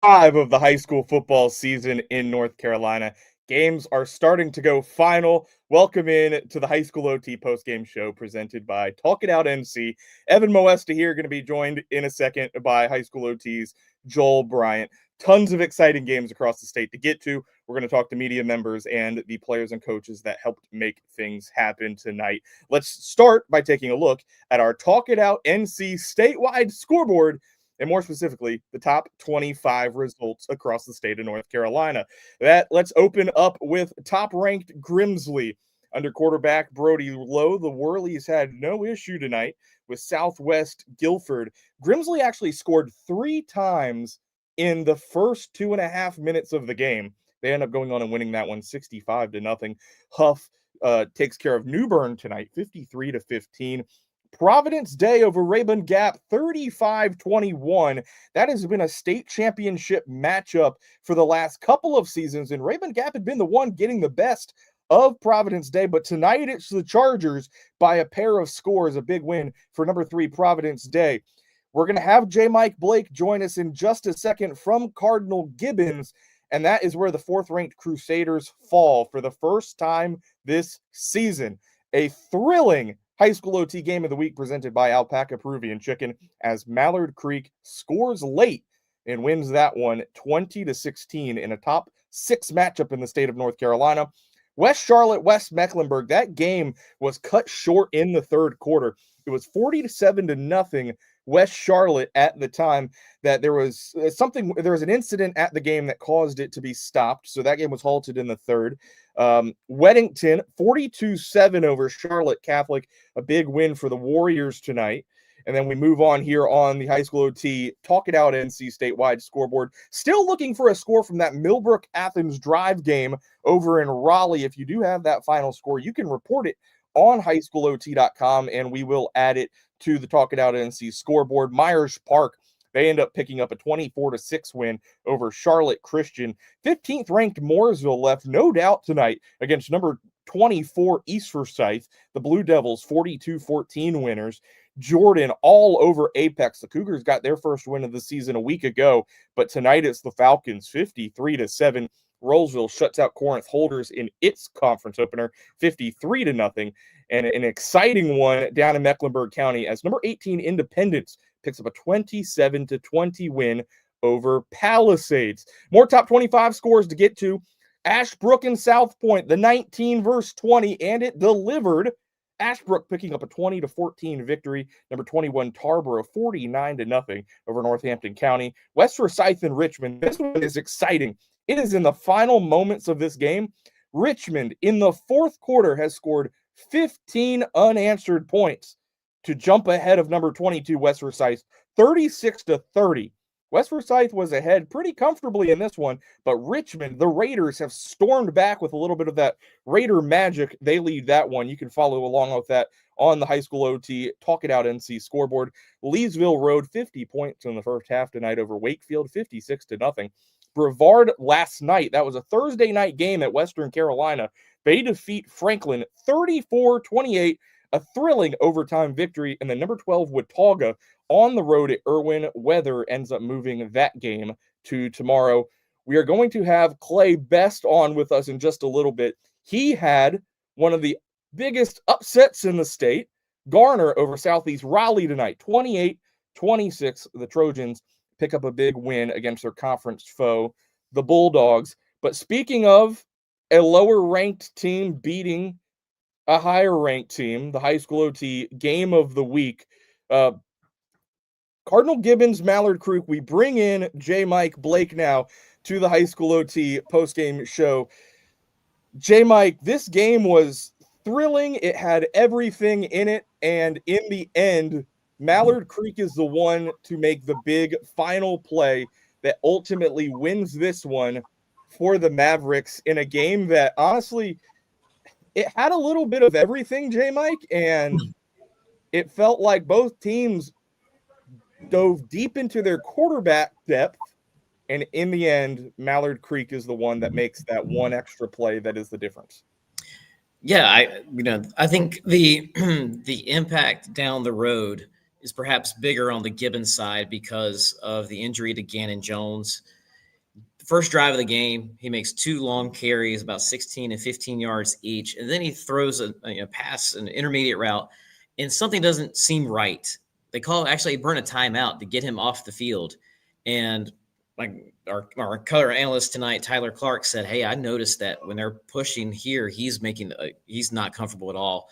5 of the high school football season in North Carolina. Games are starting to go final. Welcome in to the High School OT postgame show presented by Talk It Out NC. Evan Moesta here, going to be joined in a second by High School OT's Joel Bryant. Tons of exciting games across the state to get to. We're going to talk to media members and the players and coaches that helped make things happen tonight. Let's start by taking a look at our Talk It Out NC statewide scoreboard, and more specifically, the top 25 results across the state of North Carolina. Let's open up with top-ranked Grimsley. Under quarterback Brody Lowe, the Whirlies had no issue tonight with Southwest Guilford. Grimsley actually scored 3 times in the first 2.5 minutes of the game. They end up going on and winning that one 65-0. Huff takes care of New Bern tonight, 53-15. Providence Day over Rabun Gap, 35-21. That has been a state championship matchup for the last couple of seasons, and Rabun Gap had been the one getting the best of Providence Day, but tonight it's the Chargers by a pair of scores, a big win for number 3 Providence Day. We're going to have J. Mike Blake join us in just a second from Cardinal Gibbons, and that is where the 4th-ranked Crusaders fall for the first time this season. A thrilling High School OT game of the week presented by Alpaca Peruvian Chicken as Mallard Creek scores late and wins that one 20-16 in a top 6 matchup in the state of North Carolina. West Charlotte, West Mecklenburg, that game was cut short in the 3rd quarter. It was 40-7-0 West Charlotte at the time. That there was an incident at the game that caused it to be stopped, so that game was halted in the 3rd. Weddington 42-7 over Charlotte Catholic, a big win for the Warriors tonight. And then we move on here on the High School OT Talk It Out NC statewide scoreboard. Still looking for a score from that Millbrook Athens Drive game over in Raleigh. If you do have that final score, you can report it on highschoolot.com, and we will add it to the Talk It Out NC scoreboard. Myers Park, they end up picking up a 24-6 win over Charlotte Christian. 15th ranked Mooresville left no doubt tonight against number 24 East Forsyth. The Blue Devils 42-14 winners. Jordan all over Apex. The Cougars got their first win of the season a week ago, but tonight it's the Falcons 53-7. Rolesville shuts out Corinth Holders in its conference opener 53-0. And an exciting one down in Mecklenburg County as number 18 Independence picks up a 27-20 win over Palisades. More top 25 scores to get to. Ashbrook and South Point, the 19-20, and it delivered. Ashbrook picking up a 20-14 victory. Number 21 Tarboro 49-0 over Northampton County. West Forsyth and Richmond. This one is exciting. It is in the final moments of this game. Richmond in the 4th quarter has scored 15 unanswered points to jump ahead of number 22 West Forsyth 36-30. West Forsyth was ahead pretty comfortably in this one, but Richmond, the Raiders, have stormed back with a little bit of that Raider magic. They lead that one. You can follow along with that on the High School OT Talk It Out NC scoreboard. Leesville rode 50 points in the first half tonight over Wakefield, 56-0. Brevard last night, that was a Thursday night game at Western Carolina. They defeat Franklin 34-28, a thrilling overtime victory. And then number 12 Watauga on the road at Irwin. Weather ends up moving that game to tomorrow. We are going to have Clay Best on with us in just a little bit. He had one of the biggest upsets in the state, Garner over Southeast Raleigh tonight, 28-26. The Trojans pick up a big win against their conference foe, the Bulldogs. But speaking of a lower-ranked team beating a higher-ranked team, the High School OT game of the week, Cardinal Gibbons, Mallard Creek. We bring in J. Mike Blake now to the High School OT postgame show. J. Mike, this game was thrilling. It had everything in it, and in the end, Mallard Creek is the one to make the big final play that ultimately wins this one for the Mavericks in a game that, honestly, it had a little bit of everything, J. Mike, and it felt like both teams dove deep into their quarterback depth, and in the end, Mallard Creek is the one that makes that one extra play that is the difference. Yeah, I think the the impact down the road is perhaps bigger on the Gibbons side because of the injury to Gannon Jones. first drive of the game, he makes 2 long carries, about 16 and 15 yards each, and then he throws a pass, an intermediate route, and something doesn't seem right. They burn a timeout to get him off the field, and like our color analyst tonight, Tyler Clark, said, "Hey, I noticed that when they're pushing here, he's not comfortable at all."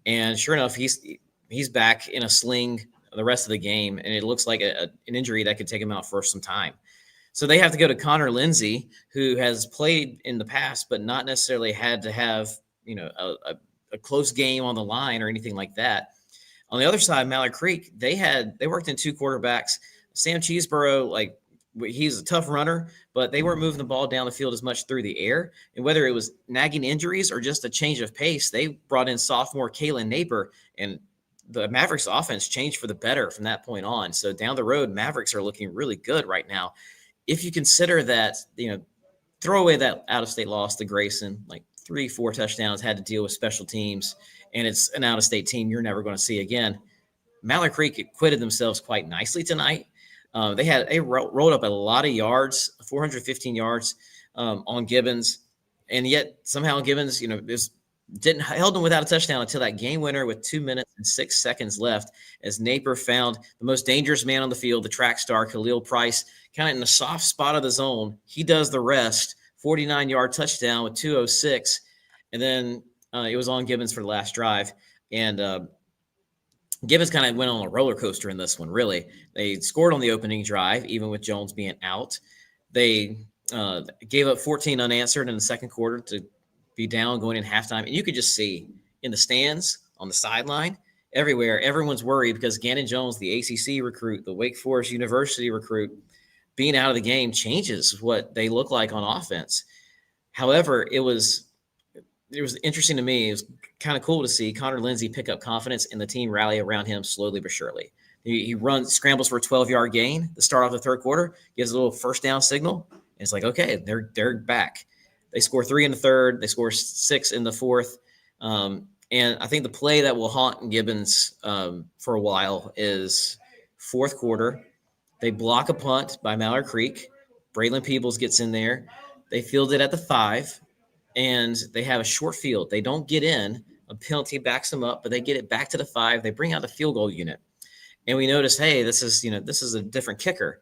And sure enough, he's back in a sling the rest of the game, and it looks like an injury that could take him out for some time. So they have to go to Connor Lindsay, who has played in the past, but not necessarily had to have a close game on the line or anything like that. On the other side, Mallard Creek, they worked in 2 quarterbacks. Sam Cheeseborough, he's a tough runner, but they weren't moving the ball down the field as much through the air. And whether it was nagging injuries or just a change of pace, they brought in sophomore Kalen Naper, and the Mavericks offense changed for the better from that point on. So down the road, Mavericks are looking really good right now. If you consider that, throw away that out-of-state loss to Grayson, 3-4 touchdowns, had to deal with special teams, and it's an out-of-state team you're never going to see again. Mallard Creek acquitted themselves quite nicely tonight. They rolled up a lot of yards, 415 yards on Gibbons, and yet somehow Gibbons, held them without a touchdown until that game winner with 2 minutes and 6 seconds left, as Naper found the most dangerous man on the field, the track star Khalil Price, kind of in the soft spot of the zone. He does the rest, 49-yard touchdown with 2:06, and then it was on Gibbons for the last drive, and Gibbons kind of went on a roller coaster in this one, really. They scored on the opening drive, even with Jones being out. They gave up 14 unanswered in the second quarter to be down going in halftime. And you could just see in the stands, on the sideline, everywhere, everyone's worried because Gannon Jones, the ACC recruit, the Wake Forest University recruit, being out of the game changes what they look like on offense. However, it was interesting to me. It was kind of cool to see Connor Lindsay pick up confidence and the team rally around him slowly but surely. He scrambles for a 12-yard gain to start off the third quarter, gives a little first down signal, and it's like, okay, they're back. They score 3 in the third. They score 6 in the fourth. And I think the play that will haunt Gibbons for a while is fourth quarter. They block a punt by Mallard Creek. Braylon Peebles gets in there. They field it at the 5, and they have a short field. They don't get in. A penalty backs them up, but they get it back to the 5. They bring out the field goal unit. And we notice, hey, this is a different kicker.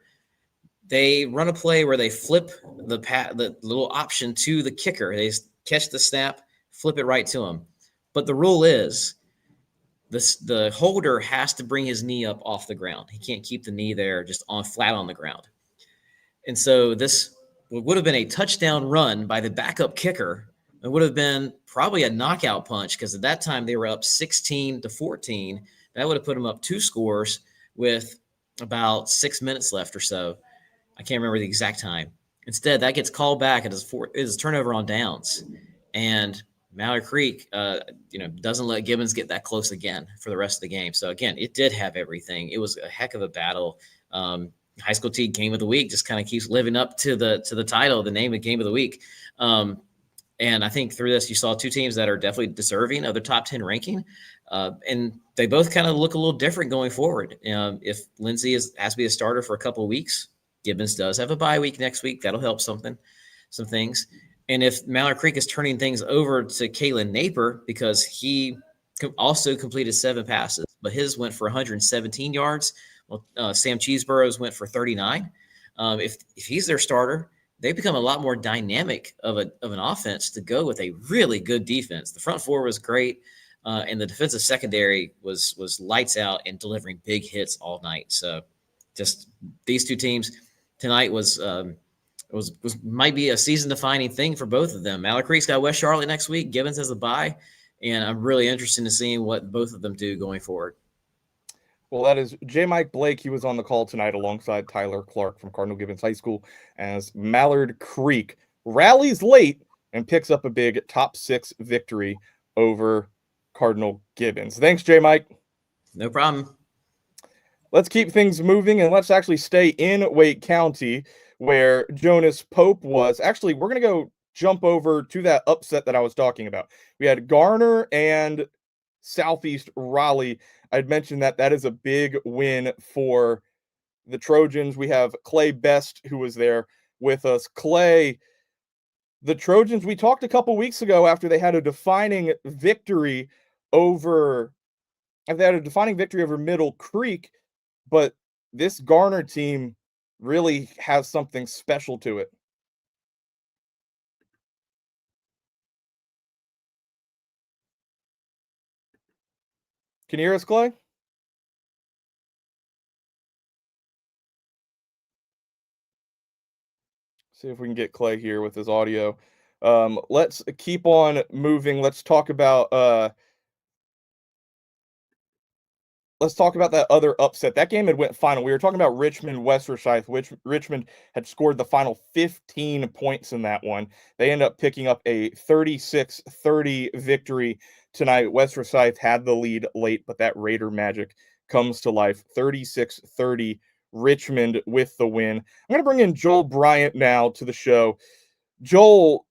They run a play where they flip the little option to the kicker. They catch the snap, flip it right to him. But the rule is the holder has to bring his knee up off the ground. He can't keep the knee there just flat on the ground. And so this would have been a touchdown run by the backup kicker. It would have been probably a knockout punch because at that time they were up 16-14. That would have put them up 2 scores with about 6 minutes left or so. I can't remember the exact time. Instead, that gets called back. It is turnover on downs. And Mallard Creek, doesn't let Gibbons get that close again for the rest of the game. So, again, it did have everything. It was a heck of a battle. High School T Game of the Week just kind of keeps living up to the title, the name of Game of the Week. And I think through this, you saw 2 teams that are definitely deserving of the top 10 ranking. And they both kind of look a little different going forward. If Lindsay has to be a starter for a couple of weeks, Gibbons does have a bye week next week. That'll help some things. And if Mallard Creek is turning things over to Kalen Naper because he also completed 7 passes, but his went for 117 yards. Well, Sam Cheeseborough's went for 39. If he's their starter, they become a lot more dynamic of an offense to go with a really good defense. The front 4 was great, and the defensive secondary was lights out and delivering big hits all night. So just these 2 teams tonight might be a season-defining thing for both of them. Mallard Creek's got West Charlotte next week. Gibbons has a bye, and I'm really interested in seeing what both of them do going forward. Well, that is J. Mike Blake. He was on the call tonight alongside Tyler Clark from Cardinal Gibbons High School as Mallard Creek rallies late and picks up a big top 6 victory over Cardinal Gibbons. Thanks, J. Mike. No problem. Let's keep things moving, and let's actually stay in Wake County where Jonas Pope was. Actually, we're going to go jump over to that upset that I was talking about. We had Garner and Southeast Raleigh. I'd mentioned that is a big win for the Trojans. We have Clay Best, who was there with us. Clay, the Trojans, we talked a couple weeks ago after they had a defining victory over Middle Creek, but this Garner team really has something special to it. Can you hear us, Clay? See if we can get Clay here with his audio. Let's keep on moving. Let's talk about that other upset. That game had went final. We were talking about Richmond, West Forsyth, which Richmond had scored the final 15 points in that one. They end up picking up a 36-30 victory tonight. West Forsyth had the lead late, but that Raider magic comes to life. 36-30, Richmond with the win. I'm going to bring in Joel Bryant now to the show. Joel,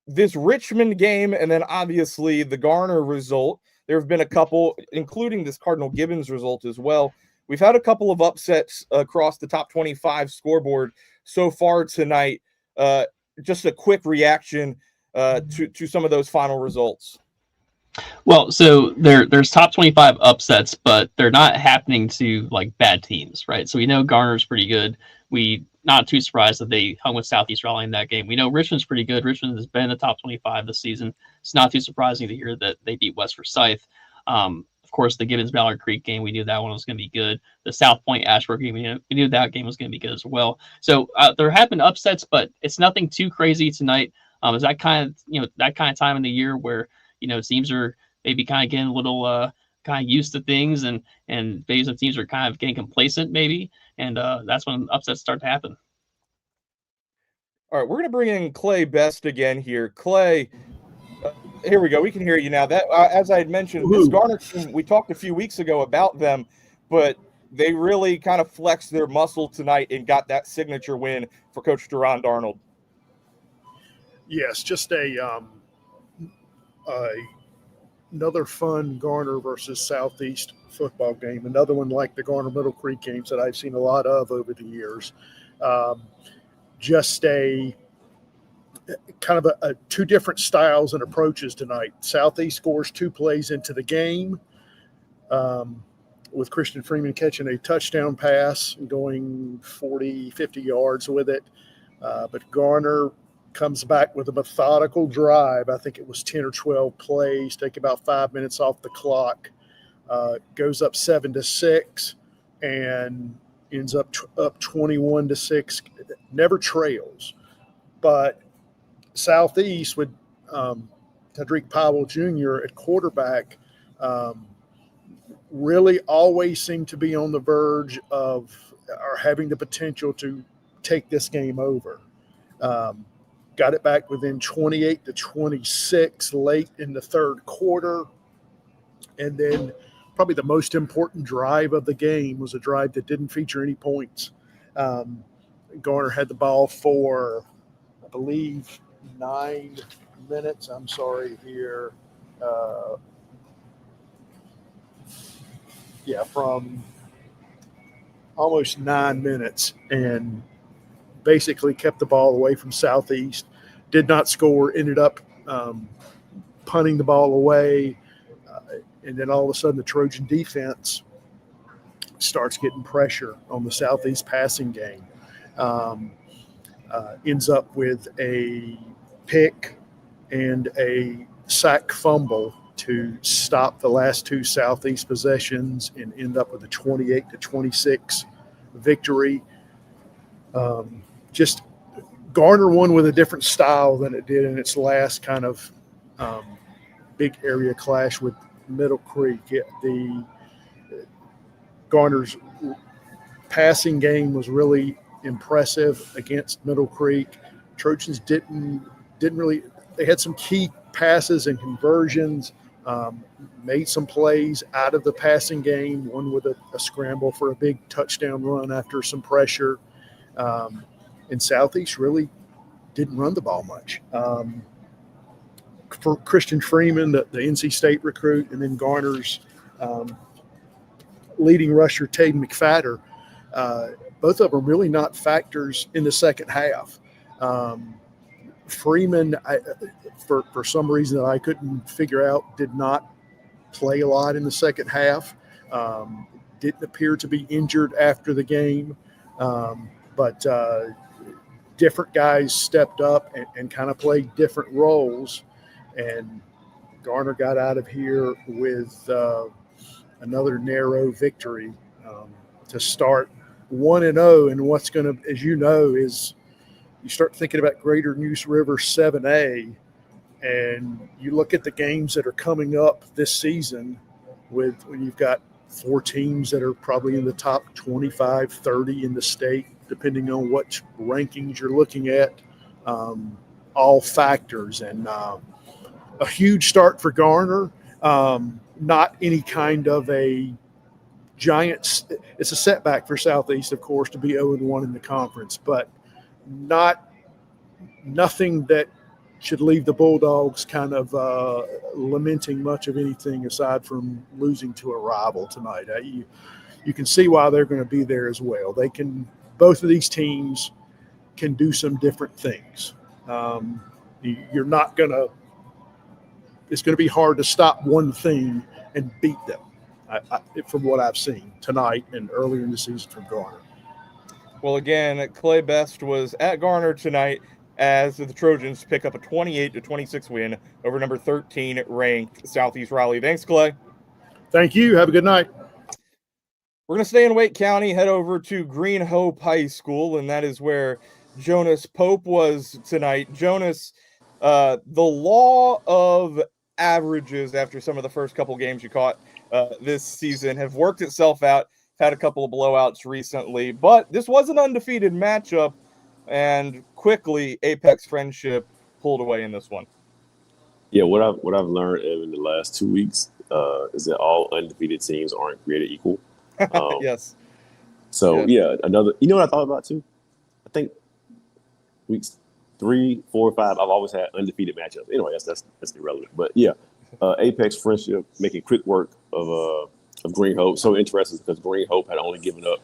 this Richmond game and then obviously the Garner result, there have been a couple, including this Cardinal Gibbons result as well. We've had a couple of upsets across the top 25 scoreboard so far tonight. Just a quick reaction to some of those final results. Well, so there's top 25 upsets, but they're not happening to like bad teams, right? So we know Garner's pretty good. We not too surprised that they hung with Southeast Raleigh in that game. We know Richmond's pretty good. Richmond has been in the top 25 this season. It's not too surprising to hear that they beat West Forsyth. Of course, the Gibbons Ballard Creek game, we knew that one was going to be good. The South Point Ashbrook game, we knew that game was going to be good as well. So there have been upsets, but it's nothing too crazy tonight. It's that kind of time in the year where teams are maybe kind of getting a little kind of used to things, and maybe some teams are kind of getting complacent, maybe, and that's when upsets start to happen. All right, we're going to bring in Clay Best again here. Clay, here we go. We can hear you now. That, as I had mentioned, this Garner team, we talked a few weeks ago about them, but they really kind of flexed their muscle tonight and got that signature win for Coach Durand Arnold. Yes, just another fun Garner versus Southeast football game. Another one like the Garner Middle Creek games that I've seen a lot of over the years. Just a kind of a two different styles and approaches tonight. Southeast scores 2 plays into the game, with Christian Freeman catching a touchdown pass and going 40, 50 yards with it. But Garner comes back with a methodical drive. I think it was 10 or 12 plays, take about 5 minutes off the clock, goes up 7-6 and ends up 21-6, never trails. But Southeast with Tadrick Powell Jr. at quarterback really always seemed to be on the verge of or having the potential to take this game over. Got it back within 28-26 late in the third quarter. And then probably the most important drive of the game was a drive that didn't feature any points. Garner had the ball for, I believe, 9 minutes. I'm sorry here. From almost 9 minutes, and basically kept the ball away from Southeast. Did not score, ended up punting the ball away. And then all of a sudden the Trojan defense starts getting pressure on the Southeast passing game. Ends up with a pick and a sack fumble to stop the last 2 Southeast possessions and end up with a 28-26 victory. Just Garner won with a different style than it did in its last kind of big area clash with Middle Creek. The Garner's passing game was really impressive against Middle Creek. Trojans didn't really. They had some key passes and conversions, made some plays out of the passing game. One with a scramble for a big touchdown run after some pressure. And Southeast really didn't run the ball much. For Christian Freeman, the NC State recruit, and then Garner's leading rusher, Taden McFadder, both of them really not factors in the second half. Freeman, for some reason that I couldn't figure out, did not play a lot in the second half. Didn't appear to be injured after the game, but different guys stepped up and kind of played different roles. And Garner got out of here with another narrow victory to start 1-0. And what's going to, as you know, is you start thinking about Greater Neuse River 7A, and you look at the games that are coming up this season when you've got 4 teams that are probably in the top 25, 30 in the state, depending on what rankings you're looking at, all factors. And a huge start for Garner, not any kind of a giant – it's a setback for Southeast, of course, to be 0-1 in the conference, but nothing that should leave the Bulldogs kind of lamenting much of anything aside from losing to a rival tonight. You can see why they're going to be there as well. Both of these teams can do some different things. You're not going to – it's going to be hard to stop one thing and beat them, from what I've seen tonight and earlier in the season from Garner. Well, again, Clay Best was at Garner tonight as the Trojans pick up a 28-26 win over number 13 ranked Southeast Raleigh. Thanks, Clay. Thank you. Have a good night. We're going to stay in Wake County, head over to Green Hope High School, and that is where Jonas Pope was tonight. Jonas, the law of averages after some of the first couple games you caught this season have worked itself out. Had a couple of blowouts recently, but this was an undefeated matchup, and quickly Apex Friendship pulled away in this one. Yeah, what I've learned in the last 2 weeks is that all undefeated teams aren't created equal. Yes. So yeah, another. You know what I thought about too? I think weeks 3, 4, 5. I've always had undefeated matchups. Anyway, that's irrelevant. But yeah, Apex Friendship making quick work of Green Hope. So interesting because Green Hope had only given up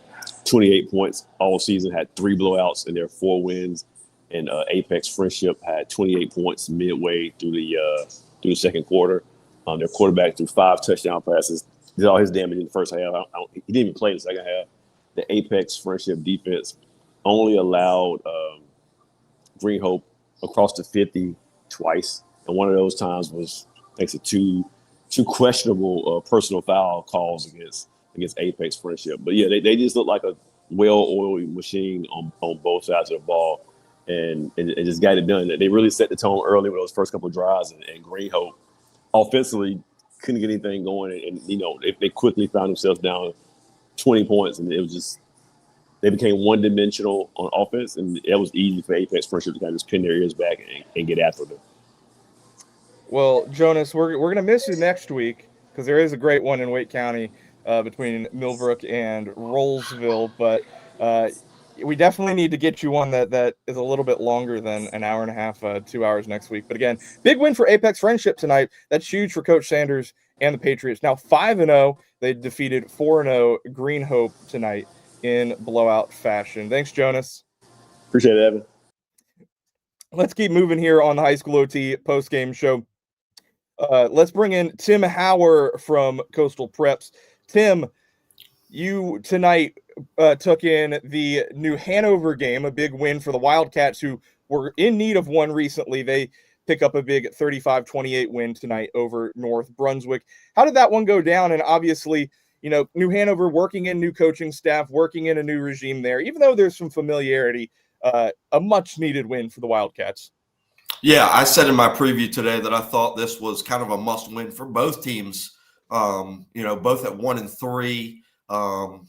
28 points all season, had 3 blowouts, and their 4 wins. And Apex Friendship had 28 points midway through the second quarter. Their quarterback threw 5 touchdown passes, did all his damage in the first half. He didn't even play in the second half. The Apex Friendship defense only allowed Green Hope across the 50 twice, and one of those times was thanks to two questionable personal foul calls against Apex Friendship. But yeah, they just look like a well-oiled machine on both sides of the ball, and just got it done. They really set the tone early with those first couple of drives, and Green Hope offensively couldn't get anything going, and you know they quickly found themselves down 20 points, and it was just they became one-dimensional on offense, and it was easy for Apex Friendship to kind of just pin their ears back and get after them. Well, Jonas, we're going to miss you next week because there is a great one in Wake County between Millbrook and Rollsville, but we definitely need to get you one that is a little bit longer than an hour and a half, 2 hours next week. But again, big win for Apex Friendship tonight. That's huge for Coach Sanders and the Patriots. Now 5-0. They defeated 4-0 Green Hope tonight in blowout fashion. Thanks, Jonas. Appreciate it, Evan. Let's keep moving here on the High School OT post-game show. Let's bring in Tim Hauer from Coastal Preps. Tim, you tonight took in the New Hanover game, a big win for the Wildcats, who were in need of one recently. They pick up a big 35-28 win tonight over North Brunswick. How did that one go down? And obviously, you know, New Hanover working in new coaching staff, working in a new regime there, even though there's some familiarity, a much-needed win for the Wildcats. Yeah, I said in my preview today that I thought this was kind of a must-win for both teams. You know, both at 1-3.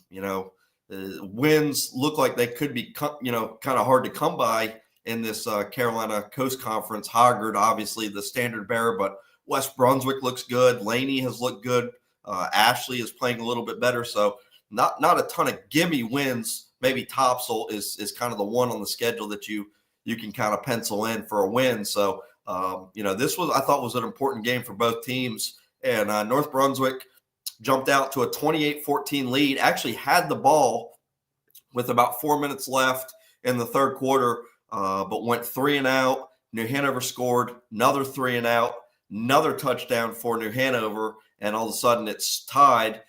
You know, wins look like they could be, you know, kind of hard to come by in this Carolina Coast Conference. Hoggard, obviously the standard bearer, but West Brunswick looks good. Laney has looked good. Ashley is playing a little bit better. So not a ton of gimme wins. Maybe Topsail is kind of the one on the schedule that you can kind of pencil in for a win. So, you know, this was, I thought, was an important game for both teams. And North Brunswick jumped out to a 28-14 lead, actually had the ball with about 4 minutes left in the third quarter but went 3 and out. New Hanover scored another 3 and out, another touchdown for New Hanover, and all of a sudden it's tied.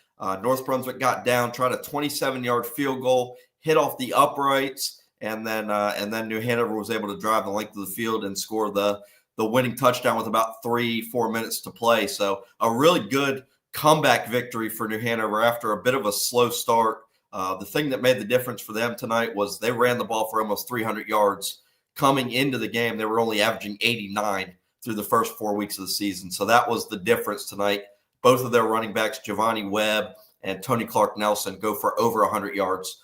North Brunswick got down, tried a 27-yard field goal, hit off the uprights, and then New Hanover was able to drive the length of the field and score the winning touchdown with about 3-4 minutes to play. So a really good comeback victory for New Hanover after a bit of a slow start. The thing that made the difference for them tonight was they ran the ball for almost 300 yards. Coming into the game, they were only averaging 89 through the first 4 weeks of the season. So that was the difference tonight. Both of their running backs, Giovanni Webb and Tony Clark Nelson, go for over 100 yards.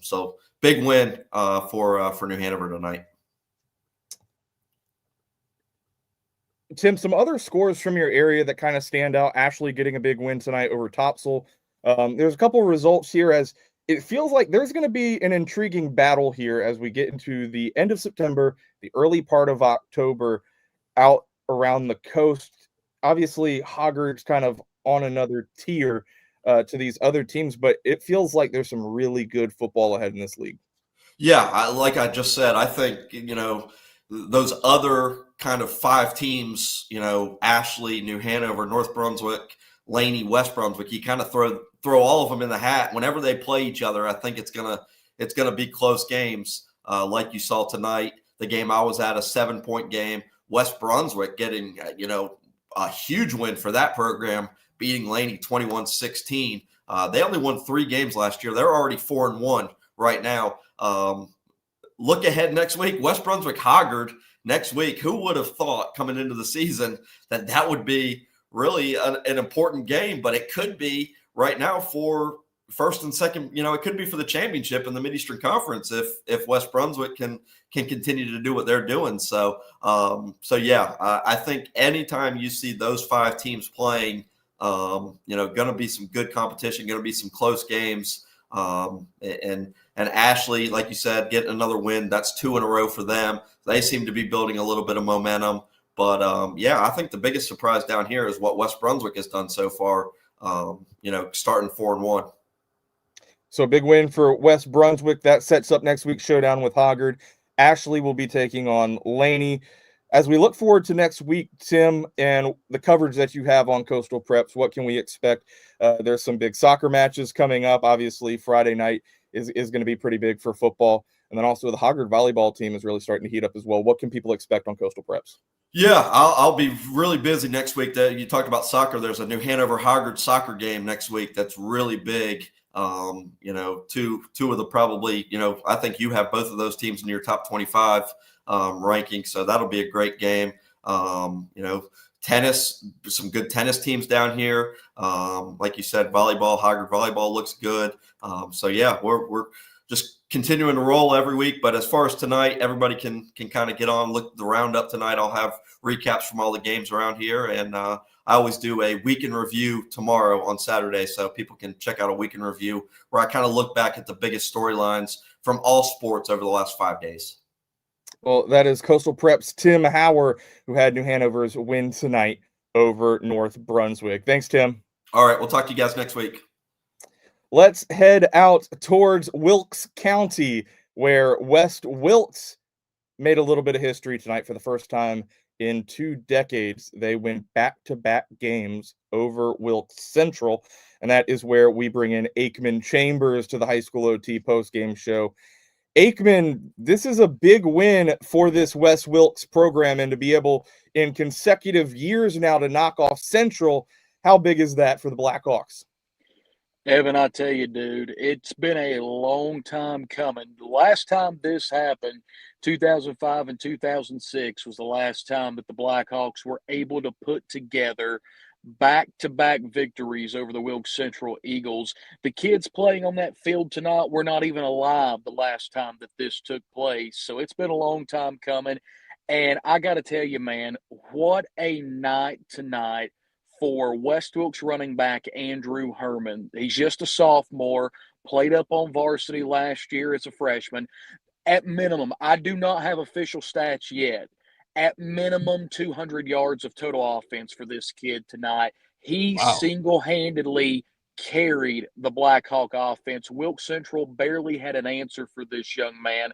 So big win for New Hanover tonight. Tim, some other scores from your area that kind of stand out. Ashley getting a big win tonight over Topsail. There's a couple of results here as it feels like there's going to be an intriguing battle here as we get into the end of September, the early part of October, out around the coast. Obviously, Hoggard's kind of on another tier to these other teams, but it feels like there's some really good football ahead in this league. Yeah, like I just said, I think, those other kind of 5 teams, Ashley, New Hanover, North Brunswick, Laney, West Brunswick, you kind of throw all of them in the hat. Whenever they play each other, I think it's gonna be close games, like you saw tonight. The game I was at, a 7-point game. West Brunswick getting a huge win for that program, beating Laney 21-16. They only won 3 games last year. They're already 4-1 right now. Look ahead next week, West Brunswick Hoggard next week. Who would have thought coming into the season that would be really an important game? But it could be right now for first and second. It could be for the championship in the Mid-Eastern Conference if West Brunswick can continue to do what they're doing. So yeah, I think anytime you see those 5 teams playing, going to be some good competition, going to be some close games. And Ashley, like you said, getting another win. That's 2 in a row for them. They seem to be building a little bit of momentum. But, yeah, I think the biggest surprise down here is what West Brunswick has done so far, starting 4-1. So a big win for West Brunswick. That sets up next week's showdown with Hoggard. Ashley will be taking on Laney. As we look forward to next week, Tim, and the coverage that you have on Coastal Preps, what can we expect? There's some big soccer matches coming up. Obviously, Friday night is going to be pretty big for football. And then also the Hoggard volleyball team is really starting to heat up as well. What can people expect on Coastal Preps? Yeah, I'll be really busy next week. You talked about soccer. There's a New Hanover Hoggard soccer game next week that's really big. Two of the probably, I think you have both of those teams in your top 25 ranking. So that'll be a great game. Tennis, some good tennis teams down here. Like you said, volleyball, Hoggard volleyball looks good. So yeah, we're just continuing to roll every week. But as far as tonight, everybody can kind of get on, look at the roundup tonight. I'll have recaps from all the games around here. And I always do a week in review tomorrow on Saturday. So people can check out a week in review where I kind of look back at the biggest storylines from all sports over the last 5 days. Well, that is Coastal Preps' Tim Hauer, who had New Hanover's win tonight over North Brunswick. Thanks, Tim. All right, we'll talk to you guys next week. Let's head out towards Wilkes County, where West Wilkes made a little bit of history tonight for the first time in 2 decades. They win back-to-back games over Wilkes Central, and that is where we bring in Aikman Chambers to the High School OT postgame show. Aikman, this is a big win for this West Wilkes program, and to be able in consecutive years now to knock off Central, how big is that for the Blackhawks? Evan, I tell you, dude, it's been a long time coming. The last time this happened, 2005 and 2006, was the last time that the Blackhawks were able to put together back-to-back victories over the Wilkes Central Eagles. The kids playing on that field tonight were not even alive the last time that this took place. So it's been a long time coming. And I got to tell you, man, what a night tonight for West Wilkes running back Andrew Herman. He's just a sophomore, played up on varsity last year as a freshman. At minimum, I do not have official stats yet. At minimum, 200 yards of total offense for this kid tonight. He single-handedly carried the Blackhawk offense. Wilkes Central barely had an answer for this young man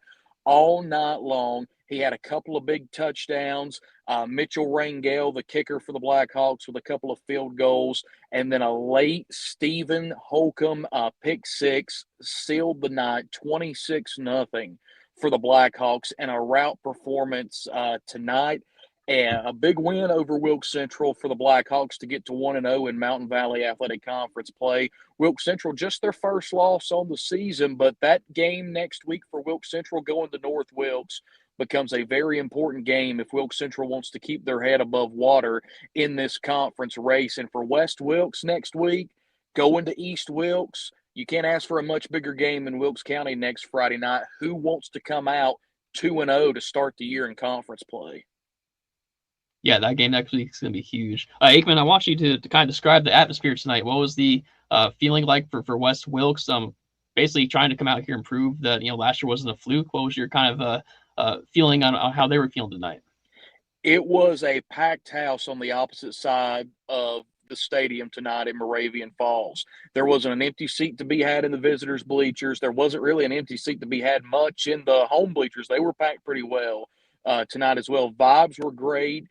all night long. He had a couple of big touchdowns. Mitchell Rangel, the kicker for the Blackhawks, with a couple of field goals, and then a late Stephen Holcomb pick six sealed the night, 26-0 for the Blackhawks, and a rout performance tonight. And a big win over Wilkes Central for the Blackhawks to get to 1-0 in Mountain Valley Athletic Conference play. Wilkes Central, just their first loss on the season, but that game next week for Wilkes Central going to North Wilkes becomes a very important game if Wilkes Central wants to keep their head above water in this conference race. And for West Wilkes next week, going to East Wilkes, you can't ask for a much bigger game in Wilkes County next Friday night. Who wants to come out 2-0 to start the year in conference play? Yeah, that game next week is going to be huge. Aikman, I want you to kind of describe the atmosphere tonight. What was the feeling like for West Wilkes? Basically trying to come out here and prove that last year wasn't a fluke. What was your kind of feeling on how they were feeling tonight? It was a packed house on the opposite side of the stadium tonight in Moravian Falls. There wasn't an empty seat to be had in the visitors' bleachers. There wasn't really an empty seat to be had much in the home bleachers. They were packed pretty well tonight as well. Vibes were great.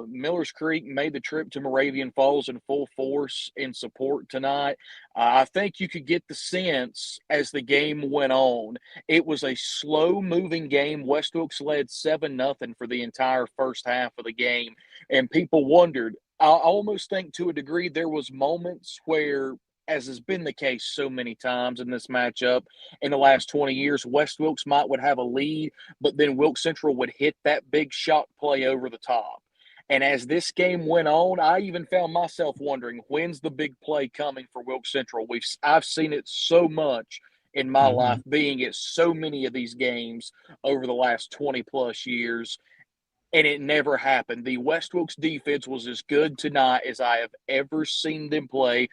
Millers Creek made the trip to Moravian Falls in full force in support tonight. I think you could get the sense as the game went on. It was a slow-moving game. West Wilkes led 7-0 for the entire first half of the game, and people wondered. I almost think to a degree there was moments where, as has been the case so many times in this matchup in the last 20 years, West Wilkes would have a lead, but then Wilkes Central would hit that big shot play over the top. And as this game went on, I even found myself wondering, when's the big play coming for Wilkes Central? I've seen it so much in my life, being at so many of these games over the last 20-plus years, and it never happened. The West Wilkes defense was as good tonight as I have ever seen them play.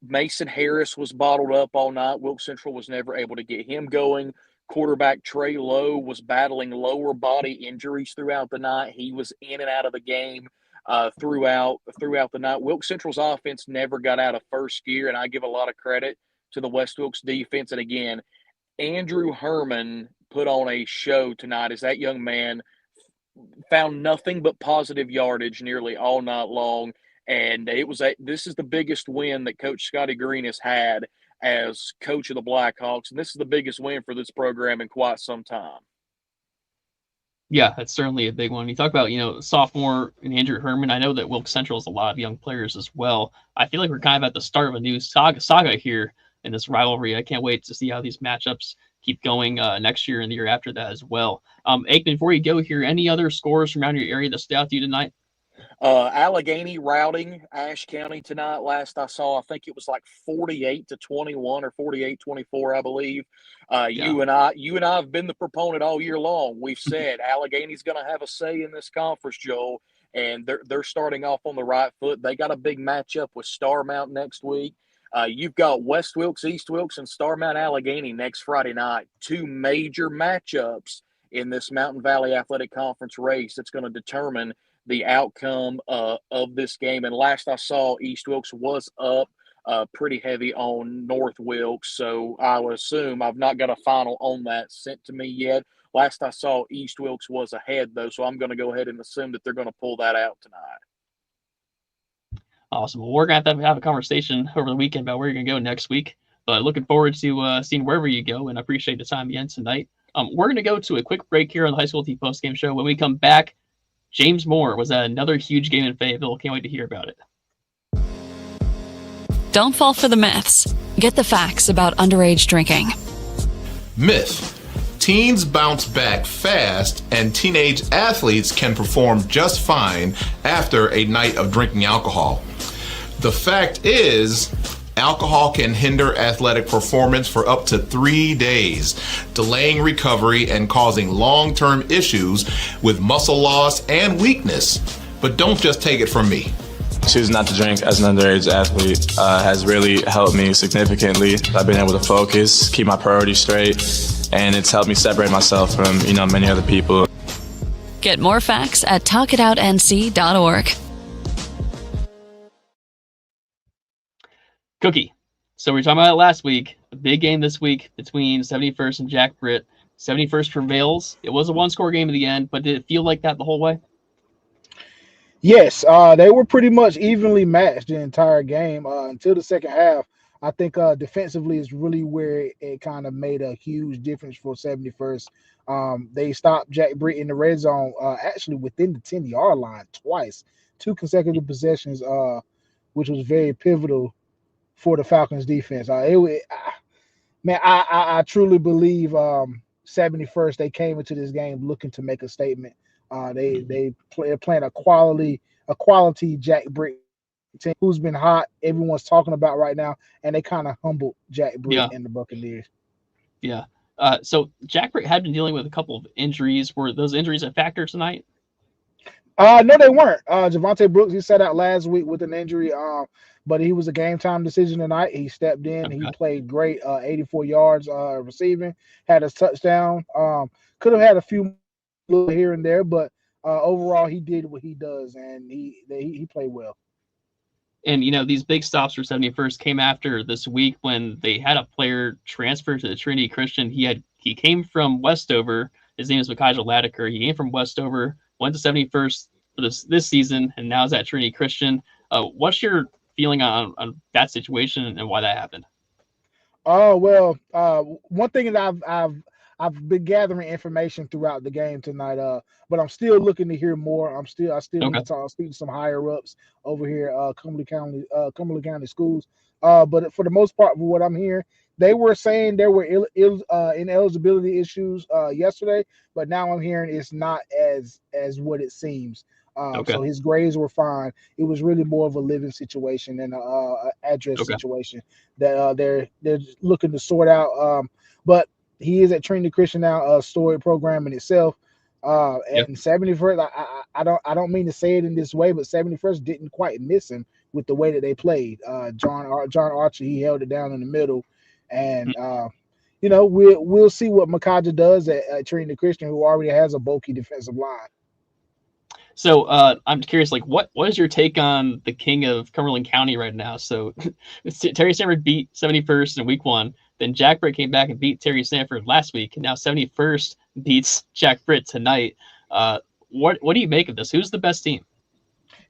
Mason Harris was bottled up all night. Wilkes Central was never able to get him going. Quarterback Trey Lowe was battling lower body injuries throughout the night. He was in and out of the game throughout the night. Wilkes Central's offense never got out of first gear, and I give a lot of credit to the West Wilkes defense. And again, Andrew Herman put on a show tonight as that young man found nothing but positive yardage nearly all night long. And this is the biggest win that Coach Scotty Green has had as coach of the Blackhawks, and this is the biggest win for this program in quite some time. Yeah, that's certainly a big one. You talk about, sophomore and Andrew Herman. I know that Wilkes Central has a lot of young players as well. I feel like we're kind of at the start of a new saga here in this rivalry. I can't wait to see how these matchups keep going next year and the year after that as well. Aikman, before you go here, any other scores from around your area that stood out to you tonight? Allegheny routing Ashe County tonight. Last I saw, I think it was like 48-21 or 48-24, I believe. You and I have been the proponent all year long. We've said Allegheny's going to have a say in this conference, Joel, and they're starting off on the right foot. They got a big matchup with Starmount next week. You've got West Wilkes, East Wilkes, and Starmount Allegheny next Friday night. Two major matchups in this Mountain Valley Athletic Conference race that's going to determine the outcome of this game. And last I saw, East Wilkes was up pretty heavy on North Wilkes. So I would assume, I've not got a final on that sent to me yet. Last I saw, East Wilkes was ahead, though. So I'm going to go ahead and assume that they're going to pull that out tonight. Awesome. Well, we're going to have a conversation over the weekend about where you're going to go next week. But looking forward to seeing wherever you go, and I appreciate the time again tonight. We're going to go to a quick break here on the HighSchoolOT Postgame Show. When we come back, James Moore was at another huge game in Fayetteville. Can't wait to hear about it. Don't fall for the myths. Get the facts about underage drinking. Myth. Teens bounce back fast and teenage athletes can perform just fine after a night of drinking alcohol. The fact is, alcohol can hinder athletic performance for up to 3 days, delaying recovery and causing long-term issues with muscle loss and weakness. But don't just take it from me. Choosing not to drink as an underage athlete has really helped me significantly. I've been able to focus, keep my priorities straight, and it's helped me separate myself from, many other people. Get more facts at talkitoutnc.org. Cookie. So we were talking about it last week. A big game this week between 71st and Jack Britt. 71st prevails. It was a one-score game at the end, but did it feel like that the whole way? Yes, they were pretty much evenly matched the entire game until the second half. I think defensively is really where it kind of made a huge difference for 71st. They stopped Jack Britt in the red zone, actually within the 10-yard line twice, 2 consecutive possessions, which was very pivotal for the Falcons defense. Man, I truly believe 71st, they came into this game looking to make a statement. They're playing a quality Jack Britt team who's been hot. Everyone's talking about right now, and they kind of humbled Jack Britt and the Buccaneers. Yeah. So Jack Britt had been dealing with a couple of injuries. Were those injuries a factor tonight? No, they weren't. Javante Brooks, he sat out last week with an injury, but he was a game time decision tonight. He stepped in. Okay. He played great, 84 yards receiving, had a touchdown. Could have had a few here and there, but overall he did what he does, and he played well. And, these big stops for 71st came after this week when they had a player transfer to the Trinity Christian. He came from Westover. His name is Mikael Latiker. He came from Westover, went to 71st for this season, and now is at Trinity Christian. What's your feeling on that situation and why that happened? Oh, well, one thing that I've been gathering information throughout the game tonight, but I'm still looking to hear more. I still need to speak to some higher ups over here, Cumberland County Schools. But for the most part, from what I'm hearing, they were saying there were ineligibility issues yesterday, but now I'm hearing it's not as what it seems. So his grades were fine. It was really more of a living situation and a address situation that they're looking to sort out. But he is at Trinity Christian now, a storied program in itself. And 71st, I don't mean to say it in this way, but 71st didn't quite miss him with the way that they played. John Archer, he held it down in the middle, and we'll see what Makaja does at Trinity Christian, who already has a bulky defensive line. So I'm curious, what is your take on the king of Cumberland County right now? So Terry Sanford beat 71st in week 1. Then Jack Britt came back and beat Terry Sanford last week. And now 71st beats Jack Britt tonight. What do you make of this? Who's the best team?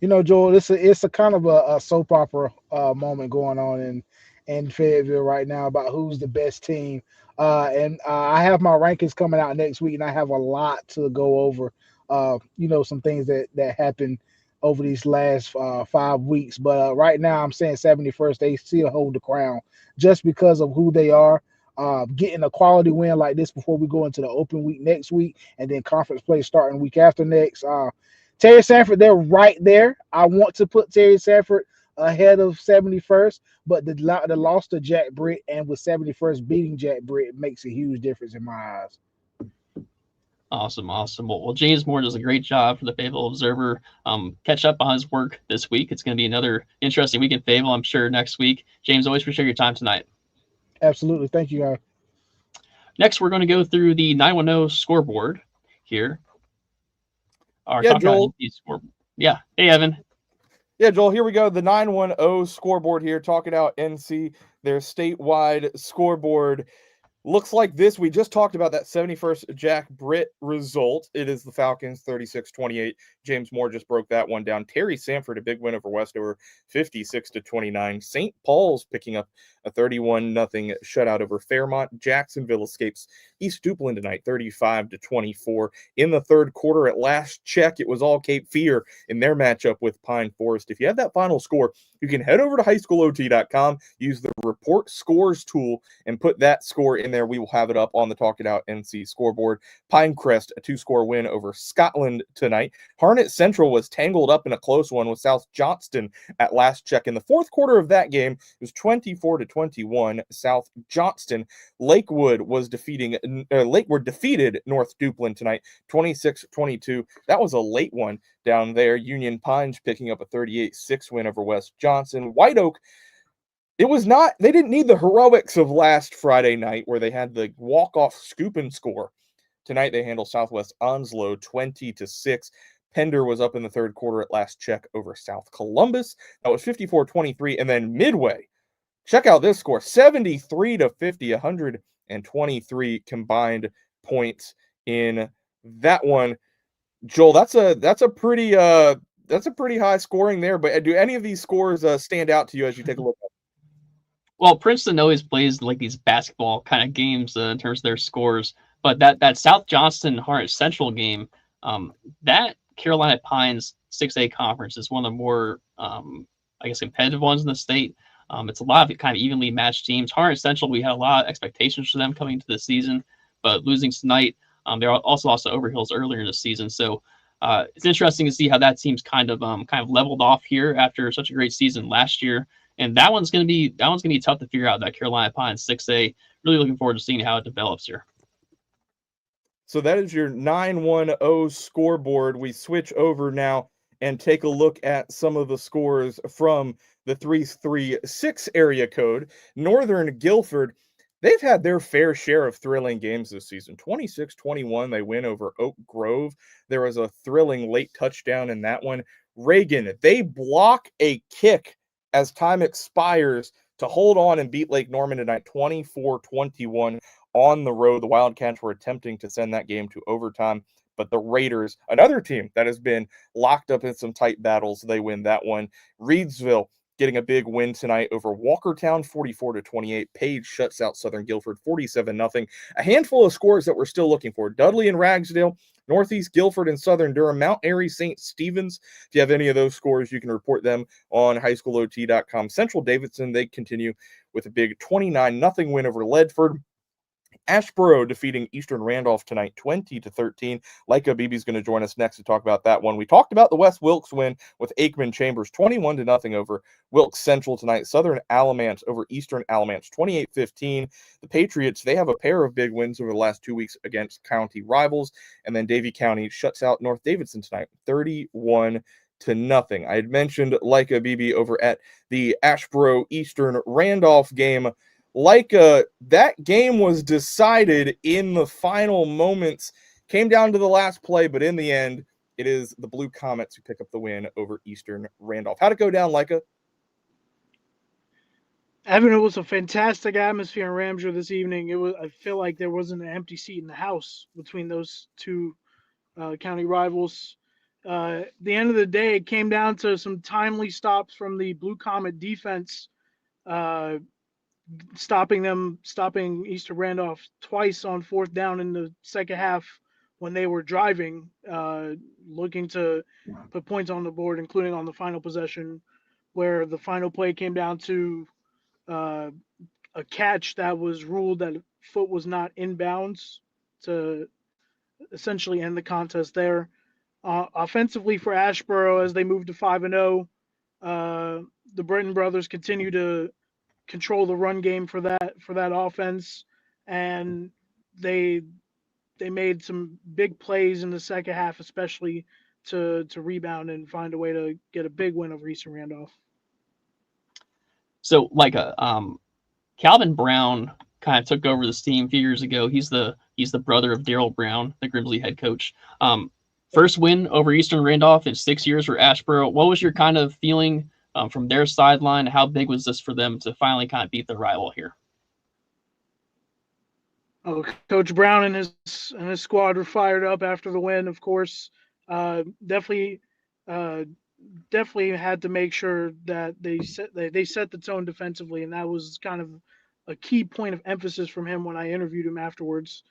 Joel, it's a kind of a soap opera moment going on in Fayetteville right now about who's the best team. And I have my rankings coming out next week, and I have a lot to go over. Some things that happened over these last 5 weeks. But right now I'm saying 71st, they still hold the crown just because of who they are. Getting a quality win like this before we go into the open week next week and then conference play starting week after next. Terry Sanford, they're right there. I want to put Terry Sanford ahead of 71st, but the loss to Jack Britt and with 71st beating Jack Britt makes a huge difference in my eyes. Awesome. Well, James Moore does a great job for the Fayetteville Observer. Catch up on his work this week. It's going to be another interesting week in Fayetteville, I'm sure, next week. James, always appreciate your time tonight. Absolutely. Thank you, guys. Next, we're going to go through the 910 scoreboard here. Joel. Yeah. Hey, Evan. Yeah, Joel, here we go. The 910 scoreboard here, talking out NC, their statewide scoreboard. Looks like this. We just talked about that 71st Jack Britt result. It is the Falcons 36-28. James Moore just broke that one down. Terry Sanford, a big win over Westover, 56-29. St. Paul's picking up a 31-0 shutout over Fairmont. Jacksonville escapes East Duplin tonight, 35-24. In the third quarter, at last check, it was all Cape Fear in their matchup with Pine Forest. If you have that final score, you can head over to HighSchoolOT.com, use the report scores tool, and put that score in there. We will have it up on the Talk It Out NC scoreboard. Pinecrest, a 2-score win over Scotland tonight. Harnett Central was tangled up in a close one with South Johnston at last check. In the fourth quarter of that game, it was 24-21 South Johnston. Lakewood defeated North Duplin tonight, 26-22. That was a late one down there. Union Pines picking up a 38-6 win over West Johnson. White Oak, they didn't need the heroics of last Friday night where they had the walk-off scoop and score. Tonight they handle Southwest Onslow 20-6. Pender was up in the third quarter at last check over South Columbus. That was 54-23. And then Midway, check out this score, 73-50, 123 combined points in that one. Joel, that's a pretty high scoring there. But do any of these scores stand out to you as you take a look at them? Well, Princeton always plays like these basketball kind of games in terms of their scores, but that South Johnston Harnett Central game, that Carolina Pines 6A conference is one of the more I guess competitive ones in the state. It's a lot of kind of evenly matched teams. Harnett Central, we had a lot of expectations for them coming into the season, but losing tonight, they also lost to Overhills earlier in the season. So it's interesting to see how that team's kind of leveled off here after such a great season last year. And that one's gonna be tough to figure out. That Carolina Pines 6A. Really looking forward to seeing how it develops here. So that is your 910 scoreboard. We switch over now and take a look at some of the scores from the 336 area code. Northern Guilford, they've had their fair share of thrilling games this season. 26-21, they win over Oak Grove. There was a thrilling late touchdown in that one. Reagan, they block a kick as time expires to hold on and beat Lake Norman tonight 24-21 on the road. The Wildcats were attempting to send that game to overtime, but the Raiders, another team that has been locked up in some tight battles, they win that one. Reedsville getting a big win tonight over Walkertown 44-28. Page shuts out Southern Guilford 47-0. A handful of scores that we're still looking for. Dudley and Ragsdale, Northeast Guilford and Southern Durham, Mount Airy, St. Stephen's. If you have any of those scores, you can report them on HighSchoolOT.com. Central Davidson, they continue with a big 29-0 win over Ledford. Ashboro defeating Eastern Randolph tonight 20-13. Leica Beebe's going to join us next to talk about that one. We talked about the West Wilkes win with Aikman Chambers 21-0 over Wilkes Central tonight. Southern Alamance over Eastern Alamance 28-15. The Patriots, they have a pair of big wins over the last 2 weeks against county rivals. And then Davie County shuts out North Davidson tonight 31-0. I had mentioned Leica Beebe over at the Ashboro Eastern Randolph game. That game was decided in the final moments, came down to the last play, but in the end, it is the Blue Comets who pick up the win over Eastern Randolph. How'd it go down, Leica? Evan, it was a fantastic atmosphere in Ramseur this evening. I feel like there wasn't an empty seat in the house between those two county rivals. At the end of the day, it came down to some timely stops from the Blue Comet defense, stopping Eastern Randolph twice on fourth down in the second half when they were driving, looking to put points on the board, including on the final possession, where the final play came down to a catch that was ruled that foot was not in bounds to essentially end the contest there. Offensively for Ashboro, as they moved to 5-0, the Britton brothers continue to control the run game for that offense, and they made some big plays in the second half, especially to rebound and find a way to get a big win over Eastern Randolph. So Calvin Brown kind of took over this team a few years ago. He's the brother of Daryl Brown, the Grimsley head coach. First win over Eastern Randolph in 6 years for Ashboro. What was your kind of feeling from their sideline? How big was this for them to finally kind of beat their rival here? Oh, Coach Brown and his squad were fired up after the win. Of course, definitely had to make sure that they set the tone defensively, and that was kind of a key point of emphasis from him when I interviewed him afterwards.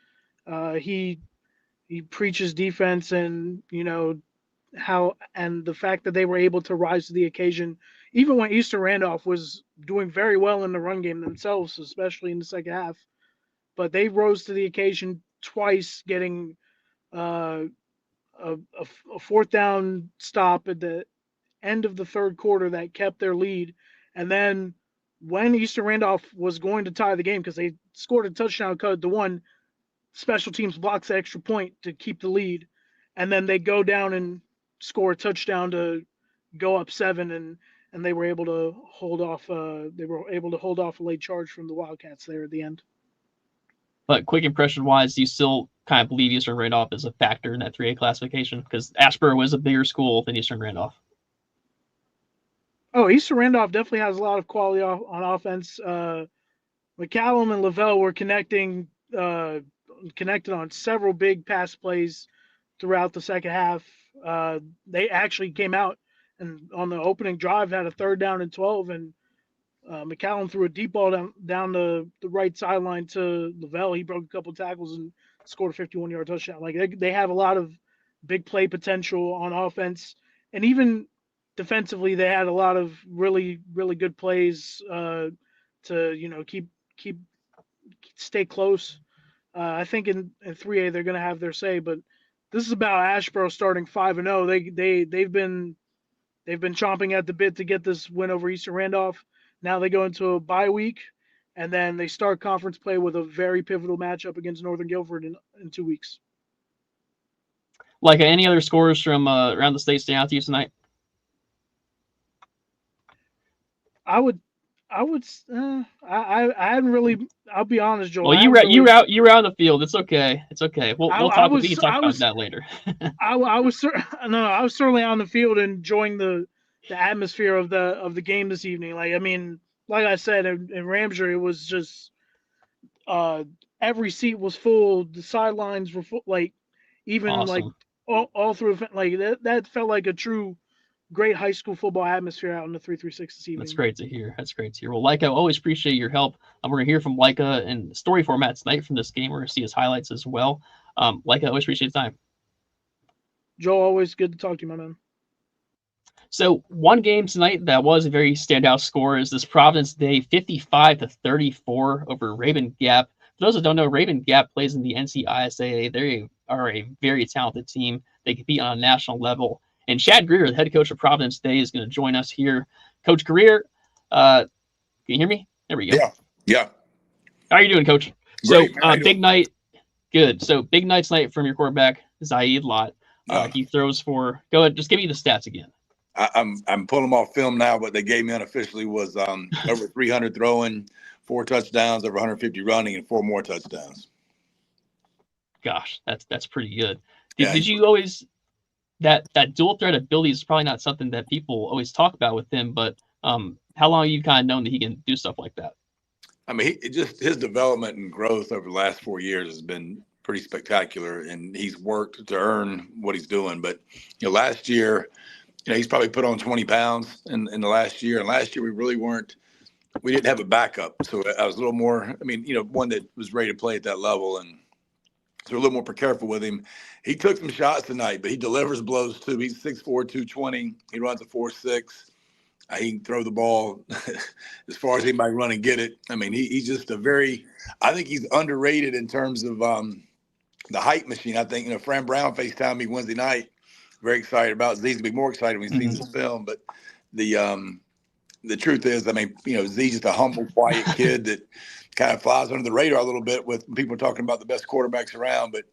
He preaches defense, and the fact that they were able to rise to the occasion, even when Eastern Randolph was doing very well in the run game themselves, especially in the second half. But they rose to the occasion twice, getting a fourth down stop at the end of the third quarter that kept their lead. And then when Eastern Randolph was going to tie the game, because they scored a touchdown cut to one, special teams blocks the extra point to keep the lead. And then they go down and score a touchdown to go up 7, and they were able to hold off. They were able to hold off a late charge from the Wildcats there at the end. But quick impression-wise, do you still kind of believe Eastern Randolph is a factor in that 3A classification? Because Ashboro was a bigger school than Eastern Randolph. Oh, Eastern Randolph definitely has a lot of quality on offense. McCallum and Lavelle were connecting connected on several big pass plays throughout the second half. They actually came out and on the opening drive had a 3rd down and 12, and McCallum threw a deep ball down the right sideline to Lavelle. He broke a couple of tackles and scored a 51-yard touchdown. Like they have a lot of big play potential on offense, and even defensively, they had a lot of really, really good plays to stay close. I think in 3A they're going to have their say, but this is about Asheboro starting 5-0. They've been chomping at the bit to get this win over Eastern Randolph. Now they go into a bye week, and then they start conference play with a very pivotal matchup against Northern Guilford in 2 weeks. Like any other scores from around the state stand out to you tonight? I hadn't really. I'll be honest, Joel. Well, you were out on the field. It's okay. It's okay. We'll talk. We can talk about that later. I was certainly on the field enjoying the atmosphere of the game this evening. Like I said, in Ramsey, it was just every seat was full. The sidelines were full. Even awesome. all through that felt like a true great high school football atmosphere out in the 336 this evening. That's great to hear. Well, Leica, always appreciate your help. We're going to hear from Leica in story format tonight from this game. We're going to see his highlights as well. Leica, always appreciate the time. Joel, always good to talk to you, my man. So one game tonight that was a very standout score is this Providence Day 55-34 over Raven Gap. For those that don't know, Raven Gap plays in the NCISAA. They are a very talented team. They compete on a national level. And Chad Greer, the head coach of Providence Day, is going to join us here. Coach Greer, can you hear me? There we go. Yeah. How are you doing, Coach? Great. So big night. Good. So big night tonight from your quarterback, Zaid Lott. He throws for. Go ahead. Just give me the stats again. I'm pulling them off film now. What they gave me unofficially was over 300 throwing, 4 touchdowns, over 150 running, and 4 more touchdowns. Gosh, that's pretty good. Did you always that dual threat ability is probably not something that people always talk about with him, but how long have you kind of known that he can do stuff like that? I mean, his development and growth over the last 4 years has been pretty spectacular, and he's worked to earn what he's doing. But last year, he's probably put on 20 pounds in the last year, and last year we didn't have a backup, so I was a little more. I mean, one that was ready to play at that level, and so we're a little more careful with him. He took some shots tonight, but he delivers blows too. He's 6'4", 220. He runs a 4.6. He can throw the ball as far as anybody can run and get it. I mean, he's just I think he's underrated in terms of the height machine. I think, Fran Brown FaceTimed me Wednesday night. Very excited about Z's. Gonna be more excited when he sees this film. But the truth is, I mean, Z's just a humble, quiet kid that kind of flies under the radar a little bit with people talking about the best quarterbacks around, but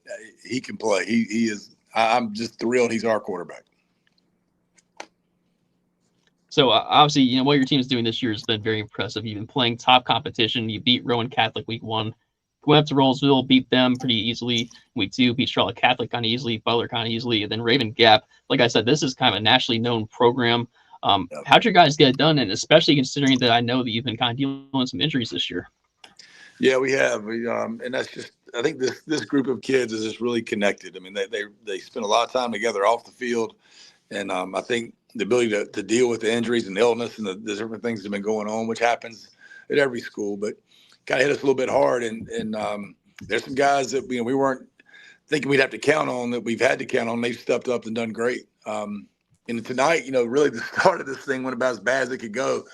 he can play. He is. I'm just thrilled he's our quarterback. So obviously, what your team is doing this year has been very impressive. You've been playing top competition. You beat Rowan Catholic week 1. Went up to Rollsville, beat them pretty easily. Week 2, beat Charlotte Catholic kind of easily, Butler kind of easily, and then Raven Gap. Like I said, this is kind of a nationally known program. How'd you guys get it done? And especially considering that I know that you've been kind of dealing with some injuries this year. Yeah, we have. And that's just, I think this group of kids is just really connected. I mean, they spend a lot of time together off the field. And I think the ability to deal with the injuries and illness and the different things that have been going on, which happens at every school, but kind of hit us a little bit hard. And there's some guys that we weren't thinking we'd have to count on that we've had to count on. They've stepped up and done great. And tonight, really the start of this thing went about as bad as it could go.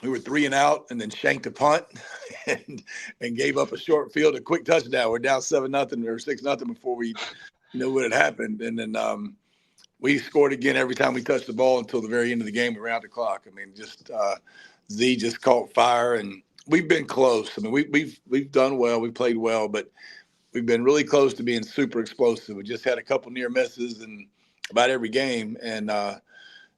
We were 3 and out, and then shanked a punt and gave up a short field, a quick touchdown. We're down 7-0 or 6-0 before we what had happened. And then we scored again every time we touched the ball until the very end of the game. We ran out the clock. I mean, just Z just caught fire, and we've been close. I mean, we've done well. We played well, but we've been really close to being super explosive. We just had a couple near misses in about every game, and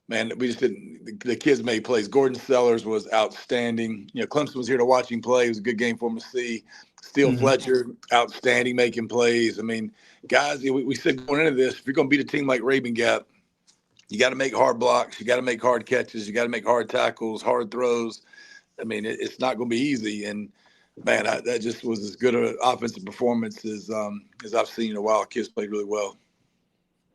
man, we just didn't. The kids made plays. Gordon Sellers was outstanding. Clemson was here to watch him play. It was a good game for him to see. Steele Fletcher, outstanding, making plays. I mean, guys, we said going into this, if you're going to beat a team like Raven Gap, you got to make hard blocks. You got to make hard catches. You got to make hard tackles, hard throws. I mean, it's not going to be easy. And man, that just was as good an offensive performance as I've seen in a while. Kids played really well.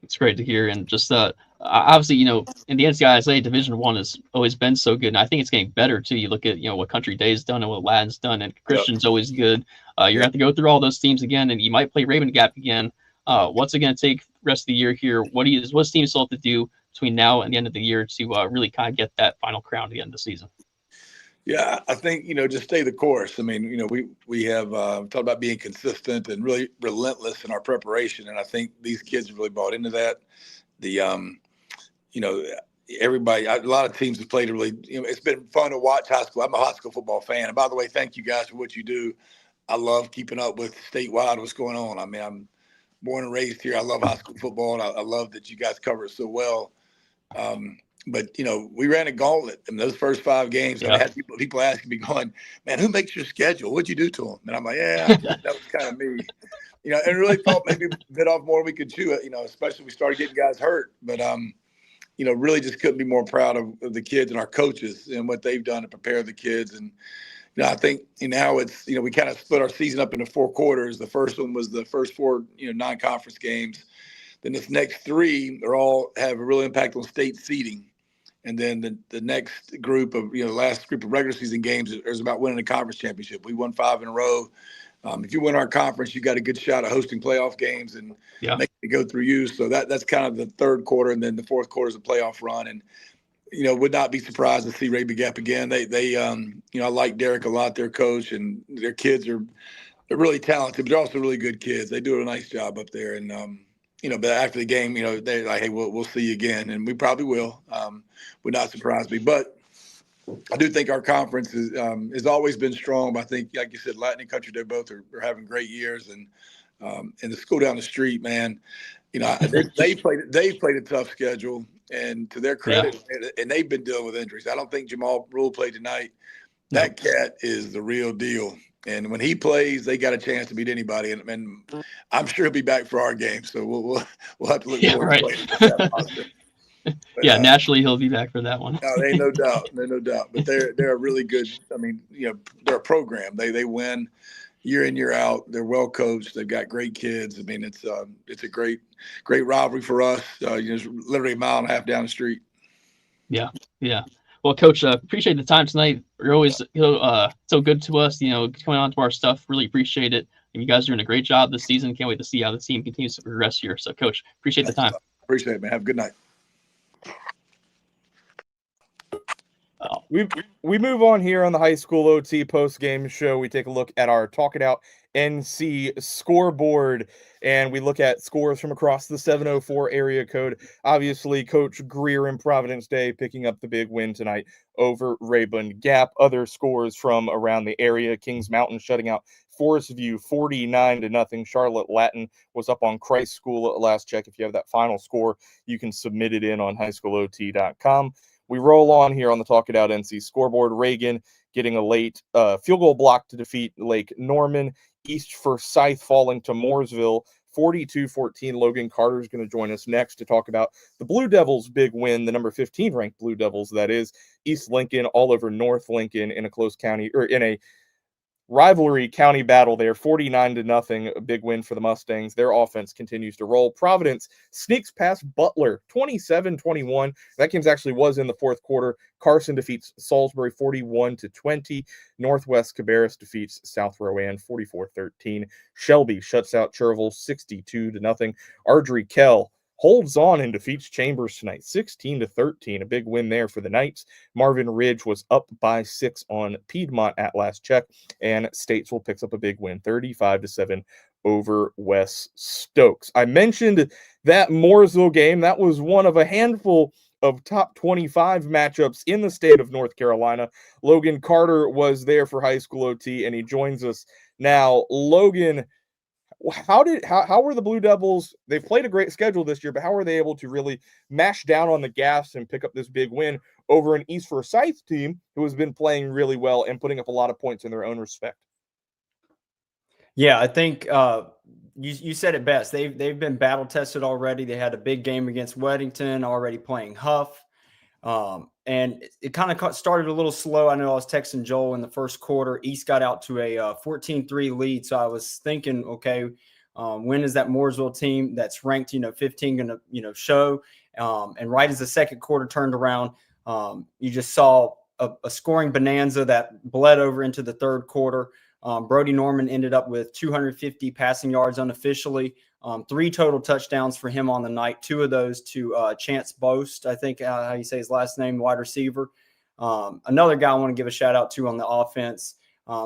It's great to hear. And just obviously, in the NCAA, Division I has always been so good. And I think it's getting better, too. You look at, what Country Day's done and what Ladin's done, and Christian's always good. You're going to have to go through all those teams again, and you might play Raven Gap again. What's it going to take the rest of the year here? What's teams still have to do between now and the end of the year to really kind of get that final crown at the end of the season? Yeah, I think, just stay the course. I mean, we have talked about being consistent and really relentless in our preparation. And I think these kids have really bought into that. Everybody, a lot of teams have played really, it's been fun to watch high school. I'm a high school football fan. And by the way, thank you guys for what you do. I love keeping up with statewide what's going on. I mean, I'm born and raised here. I love high school football. And I love that you guys cover it so well. But, we ran a gauntlet in those first 5 games. And I had people asking me going, man, who makes your schedule? What'd you do to them? And I'm like, yeah, that was kind of me. And really thought maybe a bit off more we could chew it, especially we started getting guys hurt. But, really just couldn't be more proud of the kids and our coaches and what they've done to prepare the kids. And, I think now it's, we kind of split our season up into 4 quarters. The first one was the first 4, non-conference games. Then this next 3, they're all have a real impact on state seeding. And then the next group of, the last group of regular season games is about winning a conference championship. We won 5 in a row. If you win our conference, you got a good shot at hosting playoff games and making it go through you. So that's kind of the 3rd quarter. And then the 4th quarter is a playoff run. And, would not be surprised to see Raven Gap again. They I like Derek a lot, their coach, and their kids they're really talented, but they're also really good kids. They do a nice job up there. And, but after the game, they're like, hey, we'll see you again. And we probably will. Would not surprise me. But I do think our conference has always been strong. But I think, like you said, Latin and Country, they both are having great years. And the school down the street, man, they played a tough schedule. And to their credit, and they've been dealing with injuries. I don't think Jamal Rule played tonight. That cat is the real deal. And when he plays, they got a chance to beat anybody. And I'm sure he'll be back for our game. So we'll have to look forward to playing. But, naturally he'll be back for that one. No, there's no doubt. But they're a really good. I mean, they're a program. They win year in, year out. They're well coached. They've got great kids. I mean, it's a great rivalry for us. It's literally a mile and a half down the street. Yeah. Well, Coach, appreciate the time tonight. You're always so good to us. Coming on to our stuff. Really appreciate it. And you guys are doing a great job this season. Can't wait to see how the team continues to progress here. So, Coach, appreciate the time. Appreciate it, man. Have a good night. We move on here on the High School OT post-game show. We take a look at our Talk It Out NC scoreboard, and we look at scores from across the 704 area code. Obviously, Coach Greer in Providence Day picking up the big win tonight over Raven Gap. Other scores from around the area: Kings Mountain shutting out Forest View 49-0. Charlotte Latin was up on Christ School at last check. If you have that final score, you can submit it in on highschoolot.com. We roll on here on the Talk It Out NC scoreboard. Reagan getting a late field goal block to defeat Lake Norman. East Forsyth falling to Mooresville 42-14. Logan Carter is going to join us next to talk about the Blue Devils' big win, the number 15 ranked Blue Devils, that is. East Lincoln all over North Lincoln in a close county, or in a rivalry county battle there, 49-0, a big win for the Mustangs. Their offense continues to roll. Providence sneaks past Butler, 27-21. That game actually was in the 4th quarter. Carson defeats Salisbury 41-20. Northwest Cabarrus defeats South Rowan 44-13. Shelby shuts out Cherville 62-0. Ardrey Kell holds on and defeats Chambers tonight, 16-13, a big win there for the Knights. Marvin Ridge was up by 6 on Piedmont at last check, and Statesville picks up a big win, 35-7 over West Stokes. I mentioned that Mooresville game. That was one of a handful of top 25 matchups in the state of North Carolina. Logan Carter was there for High School OT, and he joins us now. Logan, how were the Blue Devils? They've played a great schedule this year, but how were they able to really mash down on the gas and pick up this big win over an East Forsyth team who has been playing really well and putting up a lot of points in their own respect? Yeah, I think you said it best. They've been battle tested already. They had a big game against Weddington, already playing Huff. And it kind of started a little slow. I know I was texting Joel in the first quarter. East got out to a 14-3 lead. So I was thinking, okay, when is that Mooresville team that's ranked, 15 going to, show? And right as the second quarter turned around, you just saw a scoring bonanza that bled over into the third quarter. Brody Norman ended up with 250 passing yards unofficially, 3 total touchdowns for him on the night. 2 of those to Chance Boast, I think how you say his last name, wide receiver. Another guy I want to give a shout out to on the offense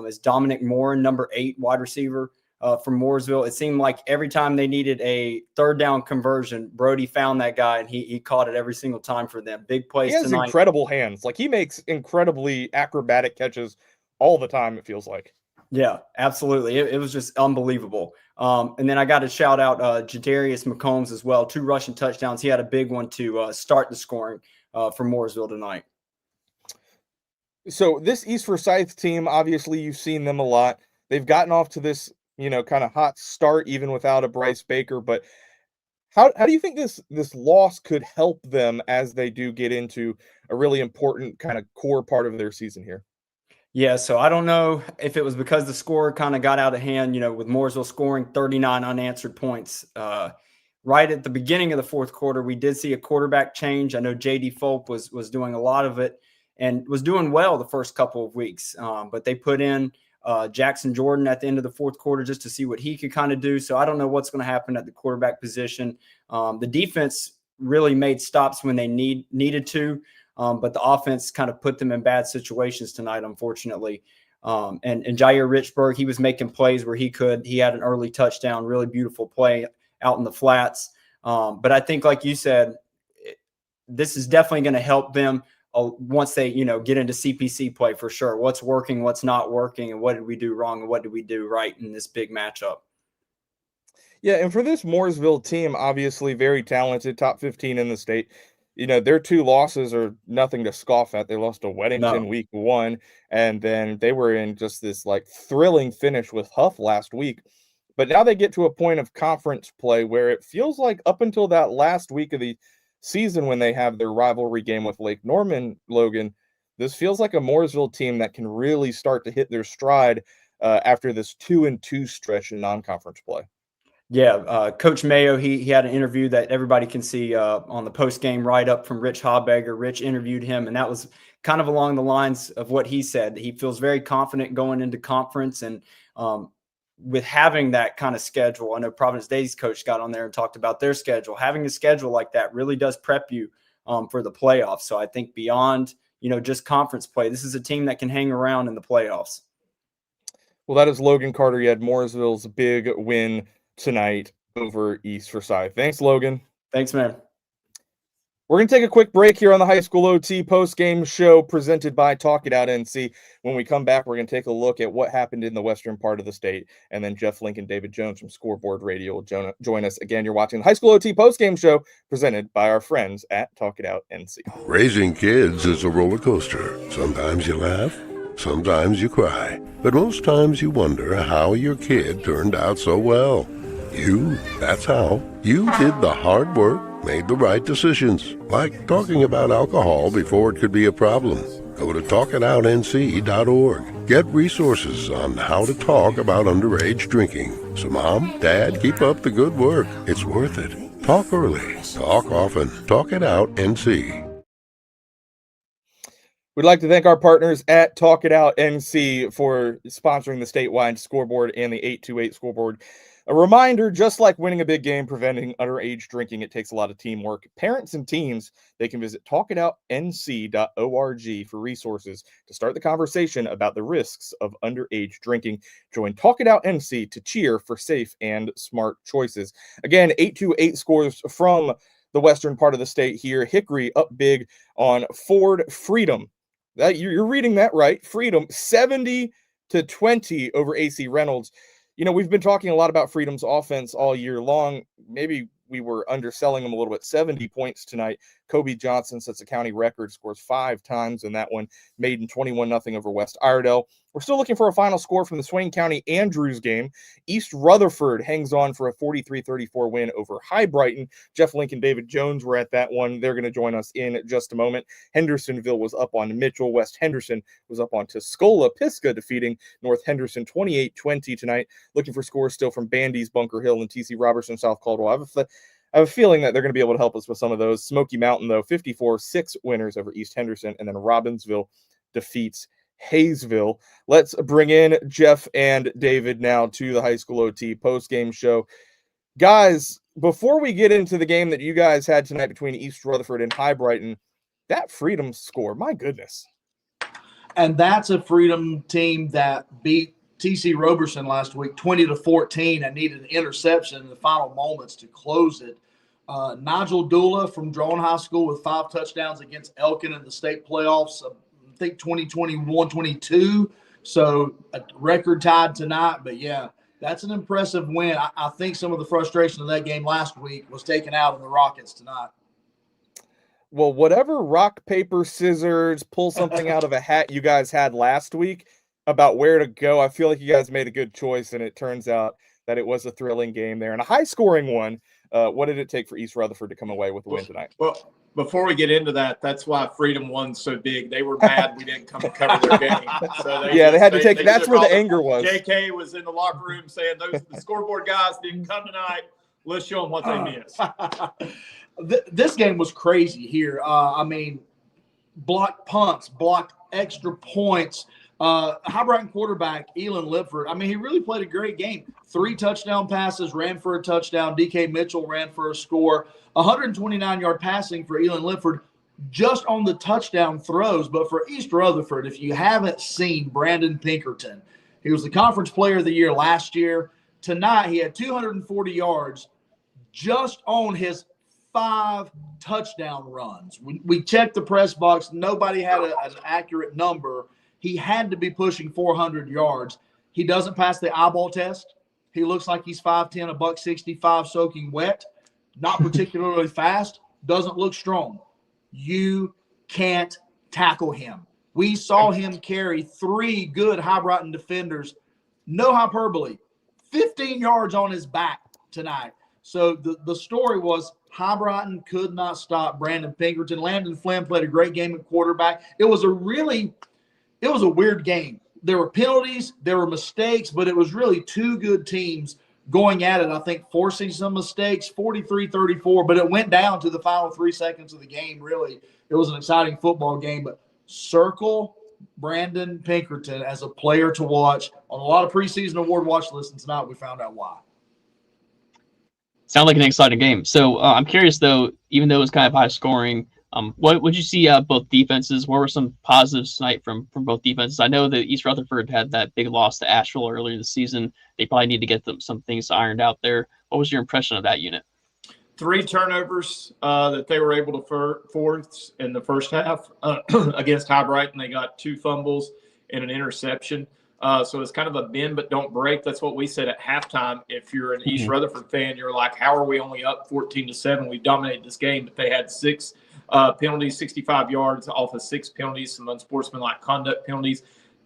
is Dominic Moore, number 8 wide receiver from Mooresville. It seemed like every time they needed a third down conversion, Brody found that guy and he caught it every single time for them. Big plays He has tonight. incredible hands. Like, he makes incredibly acrobatic catches all the time, it feels like. Yeah, absolutely. It was just unbelievable. And then I got to shout out Jadarius McCombs as well. 2 rushing touchdowns. He had a big one to start the scoring for Mooresville tonight. So this East Forsyth team, obviously you've seen them a lot. They've gotten off to this, kind of hot start even without a Bryce Baker. But how do you think this loss could help them as they do get into a really important kind of core part of their season here? Yeah, so I don't know if it was because the score kind of got out of hand, with Mooresville scoring 39 unanswered points. Right at the beginning of the fourth quarter, we did see a quarterback change. I know J.D. Fulp was doing a lot of it and was doing well the first couple of weeks. But they put in Jackson Jordan at the end of the fourth quarter just to see what he could kind of do. So I don't know what's going to happen at the quarterback position. The defense really made stops when they needed to. But the offense kind of put them in bad situations tonight, unfortunately. And Jair Richburg, he was making plays where he could. He had an early touchdown, really beautiful play out in the flats. But I think, like you said, this is definitely going to help them once they, get into CPC play for sure. What's working, what's not working, and what did we do wrong and what did we do right in this big matchup? Yeah, and for this Mooresville team, obviously very talented, top 15 in the state. Their 2 losses are nothing to scoff at. They lost to Weddington week 1, and then they were in just this thrilling finish with Huff last week. But now they get to a point of conference play where it feels like up until that last week of the season when they have their rivalry game with Lake Norman, Logan, this feels like a Mooresville team that can really start to hit their stride after this 2-2 stretch in non-conference play. Yeah, Coach Mayo, he had an interview that everybody can see on the post-game write-up from Rich Hobegger. Rich interviewed him, and that was kind of along the lines of what he said. He feels very confident going into conference, and with having that kind of schedule, I know Providence Day's coach got on there and talked about their schedule. Having a schedule like that really does prep you for the playoffs. So I think beyond, just conference play, this is a team that can hang around in the playoffs. Well, that is Logan Carter. You had Mooresville's big win tonight over East Forsyth. Thanks, Logan. Thanks, man. We're going to take a quick break here on the High School OT post-game show presented by Talk It Out NC. When we come back, we're going to take a look at what happened in the western part of the state, and then Jeff Link and David Jones from Scoreboard Radio will join us. Again, you're watching the High School OT post-game show presented by our friends at Talk It Out NC. Raising kids is a roller coaster. Sometimes you laugh, sometimes you cry, but most times you wonder how your kid turned out so well. That's how. You did the hard work, made the right decisions, like talking about alcohol before it could be a problem. Go to talkitoutnc.org. Get resources on how to talk about underage drinking. So Mom, Dad, keep up the good work. It's worth it. Talk early. Talk often. Talk It Out NC. We'd like to thank our partners at Talk It Out NC for sponsoring the statewide scoreboard and the 828 scoreboard. A reminder, just like winning a big game, preventing underage drinking, it takes a lot of teamwork. Parents and teens, they can visit talkitoutnc.org for resources to start the conversation about the risks of underage drinking. Join Talk It Out NC to cheer for safe and smart choices. Again, 828 scores from the western part of the state here. Hickory up big on Ford Freedom. You're reading that right. Freedom 70-20 over AC Reynolds. We've been talking a lot about Freedom's offense all year long. Maybe we were underselling them a little bit. 70 points tonight Kobe Johnson sets a county record, scores 5 times in that one. Maiden 21-0 over West Iredell. We're still looking for a final score from the Swain County Andrews game. East Rutherford hangs on for a 43-34 win over High Brighton. Jeff Link and David Jones were at that one. They're going to join us in just a moment. Hendersonville was up on Mitchell. West Henderson was up on Tuscola. Pisgah defeating North Henderson 28-20 tonight. Looking for scores still from Bandy's, Bunker Hill, and TC Robertson, South Caldwell. I have a feeling that they're going to be able to help us with some of those. Smoky Mountain, though, 54-6 winners over East Henderson, and then Robbinsville defeats Hayesville. Let's bring in Jeff and David now to the High School OT post-game show. Guys, before we get into the game that you guys had tonight between East Rutherford and High Brighton, that Freedom score, my goodness. And that's a Freedom team that beat TC Roberson last week 20-14 and needed an interception in the final moments to close it. Nigel Dula from Drone High School with 5 touchdowns against Elkin in the state playoffs, I think 2021-22. So a record tied tonight. But, yeah, that's an impressive win. I think some of the frustration of that game last week was taken out in the Rockets tonight. Well, whatever rock, paper, scissors, pull something out of a hat you guys had last week about where to go, I feel like you guys made a good choice, and it turns out that it was a thrilling game there and a high-scoring one. What did it take for East Rutherford to come away with the win tonight? Well, before we get into that, that's why Freedom won so big. They were mad we didn't come and cover their game. So they had to take – that's where the anger was. JK was in the locker room saying the scoreboard guys didn't come tonight. Let's show them what they missed. This game was crazy here. Blocked punts, blocked extra points. High Brighton quarterback, Elon Lipford, he really played a great game. 3 touchdown passes, ran for a touchdown. DK Mitchell ran for a score. 129-yard passing for Elon Lipford just on the touchdown throws. But for East Rutherford, if you haven't seen Brandon Pinkerton, he was the Conference Player of the Year last year. Tonight, he had 240 yards just on his 5 touchdown runs. We checked the press box. Nobody had an accurate number. He had to be pushing 400 yards. He doesn't pass the eyeball test. He looks like he's 5'10", $165, soaking wet. Not particularly fast. Doesn't look strong. You can't tackle him. We saw him carry 3 good High Brighton defenders. No hyperbole. 15 yards on his back tonight. So the story was High Brighton could not stop Brandon Pinkerton. Landon Flynn played a great game at quarterback. It was a weird game. There were penalties, there were mistakes, but it was really 2 good teams going at it, I think, forcing some mistakes, 43-34, but it went down to the final 3 seconds of the game, really. It was an exciting football game, but circle Brandon Pinkerton as a player to watch. On a lot of preseason award watch lists, and tonight we found out why. Sound like an exciting game. So I'm curious, though, even though it was kind of high scoring, what would you see out of both defenses? What were some positives tonight from both defenses? I know that East Rutherford had that big loss to Asheville earlier this season. They probably need to get some things ironed out there. What was your impression of that unit? 3 turnovers that they were able to force in the first half against High Brighton. They got 2 fumbles and an interception. So it's kind of a bend but don't break. That's what we said at halftime. If you're an East Rutherford fan, you're like, how are we only up 14-7? We dominated this game, but they had 6 penalties, 65 yards off of 6 penalties, some unsportsmanlike conduct penalties.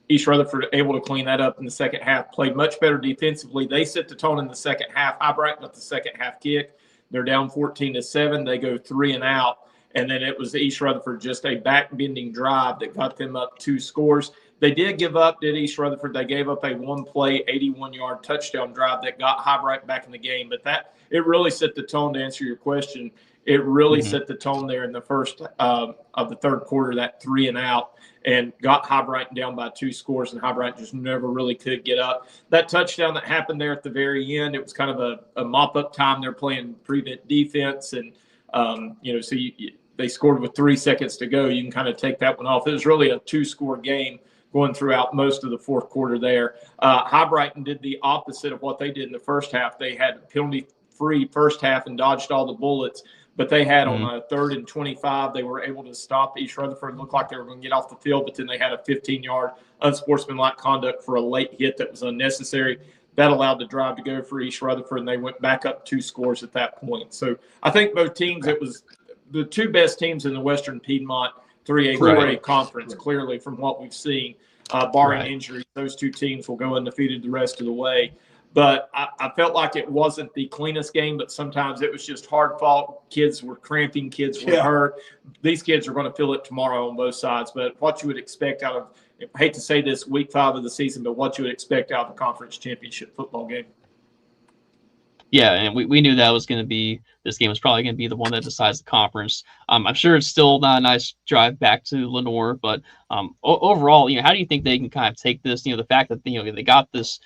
East Rutherford able to clean that up in the second half, played much better defensively. They set the tone in the second half. High Brighton got the second half kick. They're down 14-7. They go 3 and out. And then it was East Rutherford, just a back-bending drive that got them up 2 scores. They did give up, did East Rutherford. They gave up a 1-play, 81-yard touchdown drive that got High Brighton back in the game. But it really set the tone, to answer your question. It really set the tone there in the first of the third quarter, that 3 and out, and got High Brighton down by 2 scores, and High Brighton just never really could get up. That touchdown that happened there at the very end, it was kind of a mop-up time. They're playing prevent defense, and, so they scored with 3 seconds to go. You can kind of take that one off. It was really a 2-score game going throughout most of the fourth quarter there. High Brighton did the opposite of what they did in the first half. They had a penalty-free first half and dodged all the bullets. But they had on a 3rd and 25, they were able to stop East Rutherford. It looked like they were going to get off the field, but then they had a 15-yard unsportsmanlike conduct for a late hit that was unnecessary. That allowed the drive to go for East Rutherford, and they went back up 2 scores at that point. So I think both teams, the two best teams in the Western Piedmont 3A, 4A conference, clearly from what we've seen. Barring injuries, those two teams will go undefeated the rest of the way. But I felt like it wasn't the cleanest game, but sometimes it was just hard fought. Kids were cramping, kids were hurt. These kids are going to feel it tomorrow on both sides. But what you would expect out of, I hate to say this, week 5 of the season, but what you would expect out of the conference championship football game. Yeah, and we knew that was going to be, this game was probably going to be the one that decides the conference. I'm sure it's still not a nice drive back to Lenoir, but overall, how do you think they can kind of take this, the fact that, they got this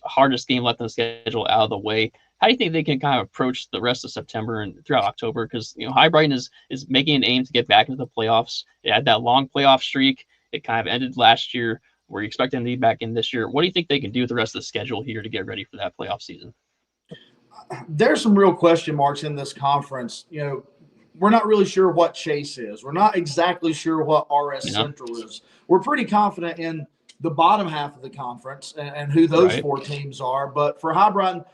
hardest game left in the schedule out of the way? How do you think they can kind of approach the rest of September and throughout October? Because, High Brighton is making an aim to get back into the playoffs. It had that long playoff streak. It kind of ended last year. We're expecting them to be back in this year. What do you think they can do with the rest of the schedule here to get ready for that playoff season? There's some real question marks in this conference. We're not really sure what Chase is. We're not exactly sure what RS Central is. We're pretty confident in the bottom half of the conference and who those 4 teams are. But for High Brighton,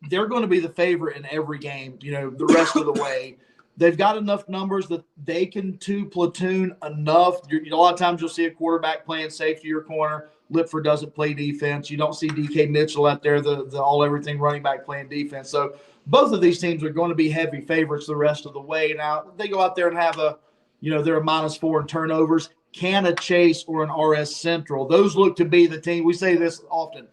they're going to be the favorite in every game, the rest of the way. They've got enough numbers that they can platoon enough. A lot of times you'll see a quarterback playing safety or corner. Lipford doesn't play defense. You don't see DK Mitchell out there, the all-everything running back playing defense. So both of these teams are going to be heavy favorites the rest of the way. Now, they go out there and have they're a -4 in turnovers. Can a Chase or an RS Central? Those look to be the team. We say this often.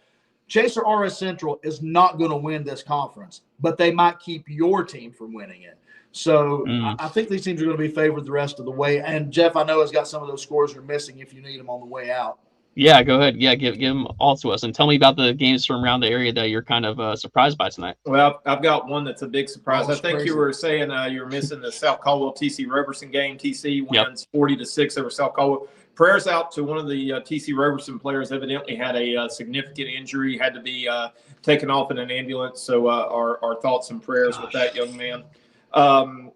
Chase or RS Central is not going to win this conference, but they might keep your team from winning it. So I think these teams are going to be favored the rest of the way. And Jeff, I know, has got some of those scores you're missing if you need them on the way out. Yeah, go ahead. Yeah, give them all to us. And tell me about the games from around the area that you're kind of surprised by tonight. Well, I've got one that's a big surprise. I think crazy. you were saying you were missing the South Caldwell TC Roberson game. TC wins 40-6 over South Caldwell. Prayers out to one of the TC Roberson players. Evidently had a significant injury, had to be taken off in an ambulance. So our thoughts and prayers with that young man.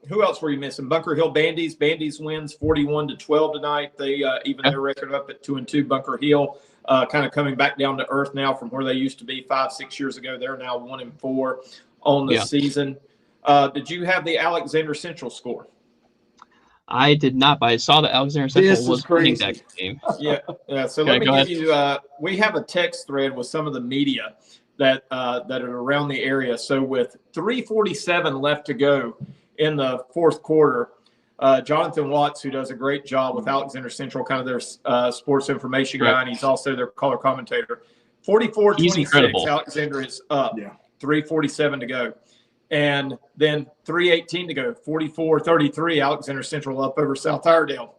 Who else were you missing? Bunker Hill Bandies. Bandies wins 41-12 tonight. They even their record up at 2-2. Bunker Hill kind of coming back down to earth now from where they used to be 5-6 years ago. They're now 1-4 on the season. Did you have the Alexander Central score? I did not, but I saw that Alexander Central was winning that game. Yeah. So let me give you. We have a text thread with some of the media that are around the area. So with 3:47 left to go in the fourth quarter, Jonathan Watts, who does a great job with Alexander Central, kind of their sports information guy, and he's also their color commentator. 44-26, Alexander is up. 3:47 to go. And then 3:18 to go, 44-33, Alexander Central up over South Iredale.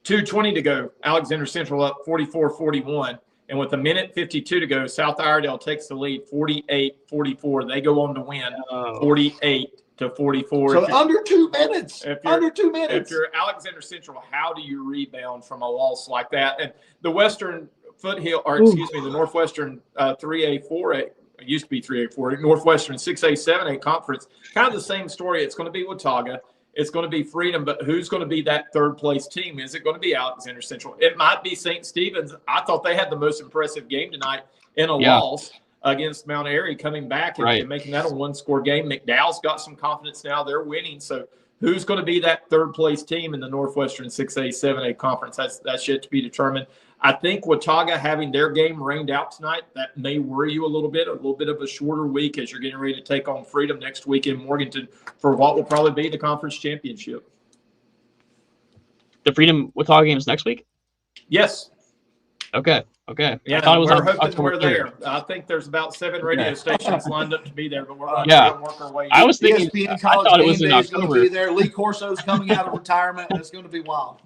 2:20 to go, Alexander Central up 44-41. And with 1:52 to go, South Iredale takes the lead 48-44. They go on to win 48-44. So under 2 minutes. Under 2 minutes. If you're Alexander Central, how do you rebound from a loss like that? And the Western Foothill, or excuse me, the Northwestern 3A, 4A, it used to be 3A, 4A, Northwestern 6A, 7A conference, kind of the same story. It's going to be Watauga. It's going to be Freedom, but who's going to be that third-place team? Is it going to be Alexander Central? It might be St. Stephen's. I thought they had the most impressive game tonight in a loss against Mount Airy, coming back and making that a one-score game. McDowell's got some confidence now. They're winning. So who's going to be that third-place team in the Northwestern 6A, 7A conference? That's yet to be determined. I think Watauga having their game rained out tonight, that may worry you a little bit of a shorter week as you're getting ready to take on Freedom next week in Morganton for what will probably be the conference championship. The Freedom Watauga games next week? Yes. Okay. Yeah, I thought it was we're hoping October we're 3rd. there. I think there's about 7 radio stations lined up to be there, but we're going to work our way. I was thinking, ESPN I College thought it Game was in Day is going to October. be there. Lee Corso's coming out of retirement, and it's going to be wild.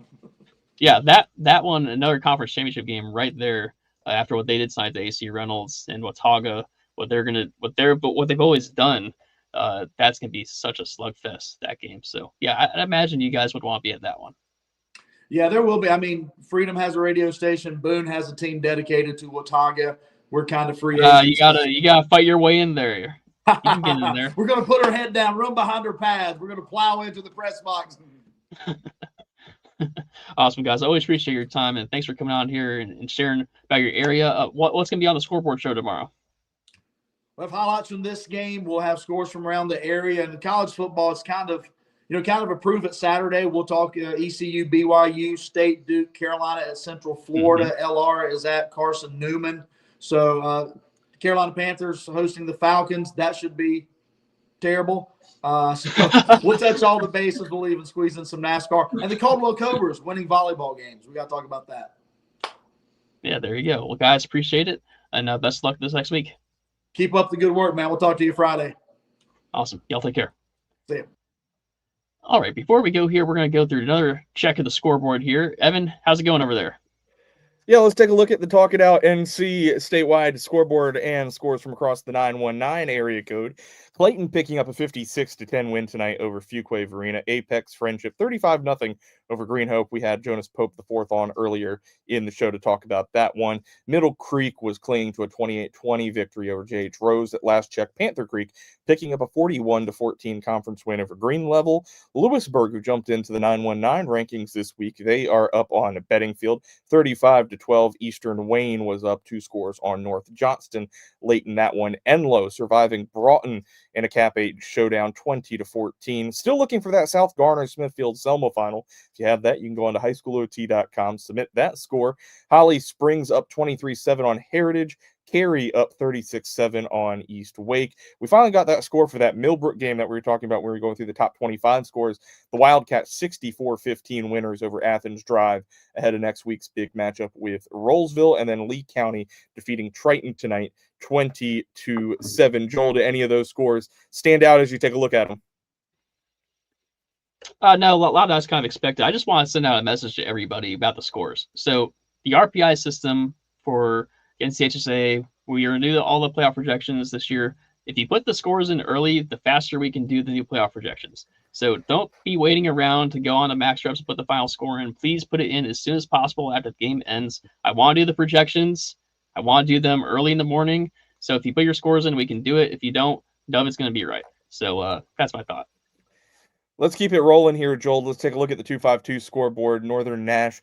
Yeah, that one, another conference championship game right there. After what they did tonight, the AC Reynolds and Watauga, what they've always done, that's gonna be such a slugfest, that game. So yeah, I imagine you guys would want to be at that one. Yeah, there will be. I mean, Freedom has a radio station. Boone has a team dedicated to Watauga. We're kind of free agents. You gotta fight your way in there. You can get in there. We're gonna put her head down, run behind her pads. We're gonna plow into the press box. Awesome, guys. I always appreciate your time, and thanks for coming on here and sharing about your area. What's going to be on the scoreboard show tomorrow? We'll have highlights from this game. We'll have scores from around the area. And in college football, kind of a prove it Saturday. We'll talk ECU, BYU, State, Duke, Carolina at Central Florida. LR is at Carson Newman. So Carolina Panthers hosting the Falcons. That should be terrible. So we'll touch all the bases. We'll even squeeze in some NASCAR. And the Caldwell Cobras winning volleyball games. We got to talk about that. Yeah, there you go. Well, guys, appreciate it. And best of luck this next week. Keep up the good work, man. We'll talk to you Friday. Awesome. Y'all take care. See you. All right, before we go here, we're going to go through another check of the scoreboard here. Evan, how's it going over there? Yeah, let's take a look at the Talk It Out NC statewide scoreboard and scores from across the 919 area code. Clayton picking up a 56-10 win tonight over Fuquay Varina. Apex Friendship 35-0 over Green Hope. We had Jonas Pope IV on earlier in the show to talk about that one. Middle Creek was clinging to a 28-20 victory over JH Rose at last check. Panther Creek picking up a 41-14 conference win over Green Level. Lewisburg, who jumped into the 919 rankings this week, they are up on Beddingfield 35-12. Eastern Wayne was up 2 scores on North Johnston late in that one. Enloe surviving Broughton in a Cap 8 showdown 20-14. Still looking for that South Garner Smithfield Selma final. If you have that, you can go on to highschoolot.com, submit that score. Holly Springs up 23-7 on Heritage. Cary up 36-7 on East Wake. We finally got that score for that Millbrook game that we were talking about when we were going through the top 25 scores. The Wildcats 64-15 winners over Athens Drive ahead of next week's big matchup with Rollsville, and then Lee County defeating Triton tonight 20-7. Joel, do any of those scores stand out as you take a look at them? No, a lot of that was kind of expected. I just want to send out a message to everybody about the scores. So the RPI system for NCHSA, we renew all the playoff projections this year. If you put the scores in early, the faster we can do the new playoff projections. So don't be waiting around to go on to Max Reps and put the final score in. Please put it in as soon as possible after the game ends. I want to do the projections. I want to do them early in the morning. So if you put your scores in, we can do it. If you don't, none of it's going to be right. So that's my thought. Let's keep it rolling here, Joel. Let's take a look at the 252 scoreboard. Northern Nash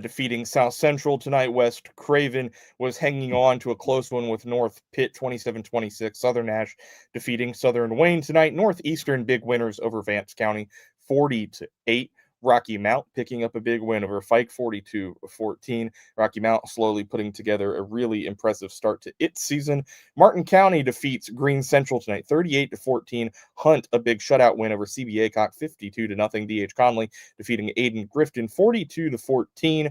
defeating South Central tonight. West Craven was hanging on to a close one with North Pitt 27-26. Southern Nash defeating Southern Wayne tonight. Northeastern big winners over Vance County 40-8. Rocky Mount picking up a big win over Fike 42-14. Rocky Mount slowly putting together a really impressive start to its season. Martin County defeats Green Central tonight 38-14. Hunt a big shutout win over CB Aycock 52-0. D.H. Conley defeating Aiden Grifton 42-14.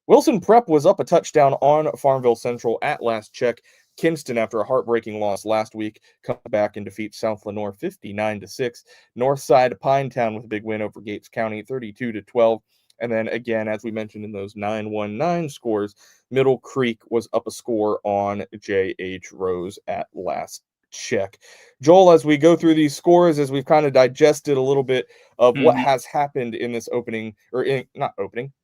Wilson Prep was up a touchdown on Farmville Central at last check. Kinston, after a heartbreaking loss last week, come back and defeat South Lenoir 59-6. Northside Pinetown with a big win over Gates County 32-12. And then again, as we mentioned in those 919 scores, Middle Creek was up a score on J.H. Rose at last check. Joel, as we go through these scores, as we've kind of digested a little bit of what has happened in this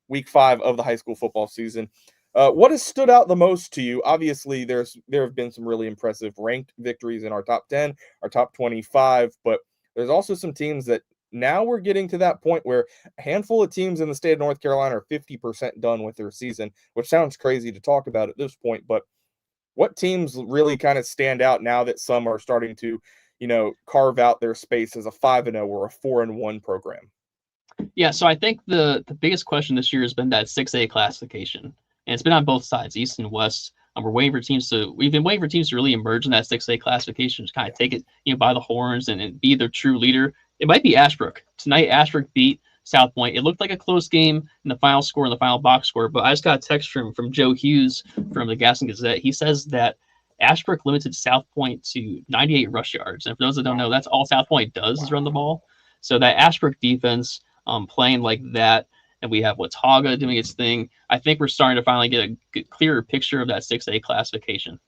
week 5 of the high school football season, what has stood out the most to you? Obviously, there have been some really impressive ranked victories in our top 10, our top 25, but there's also some teams that now we're getting to that point where a handful of teams in the state of North Carolina are 50% done with their season, which sounds crazy to talk about at this point, but what teams really kind of stand out now that some are starting to, carve out their space as a 5-0 or a 4-1 program? Yeah, so I think the biggest question this year has been that 6A classification. And it's been on both sides, East and West. We've been waiting for teams to really emerge in that 6A classification, to kind of take it, by the horns and be their true leader. It might be Ashbrook. Tonight, Ashbrook beat South Point. It looked like a close game in the final score and the final box score, but I just got a text from Joe Hughes from the Gaston Gazette. He says that Ashbrook limited South Point to 98 rush yards. And for those that don't know, that's all South Point does is run the ball. So that Ashbrook defense playing like that, and we have Watauga doing its thing, I think we're starting to finally get a clearer picture of that 6A classification.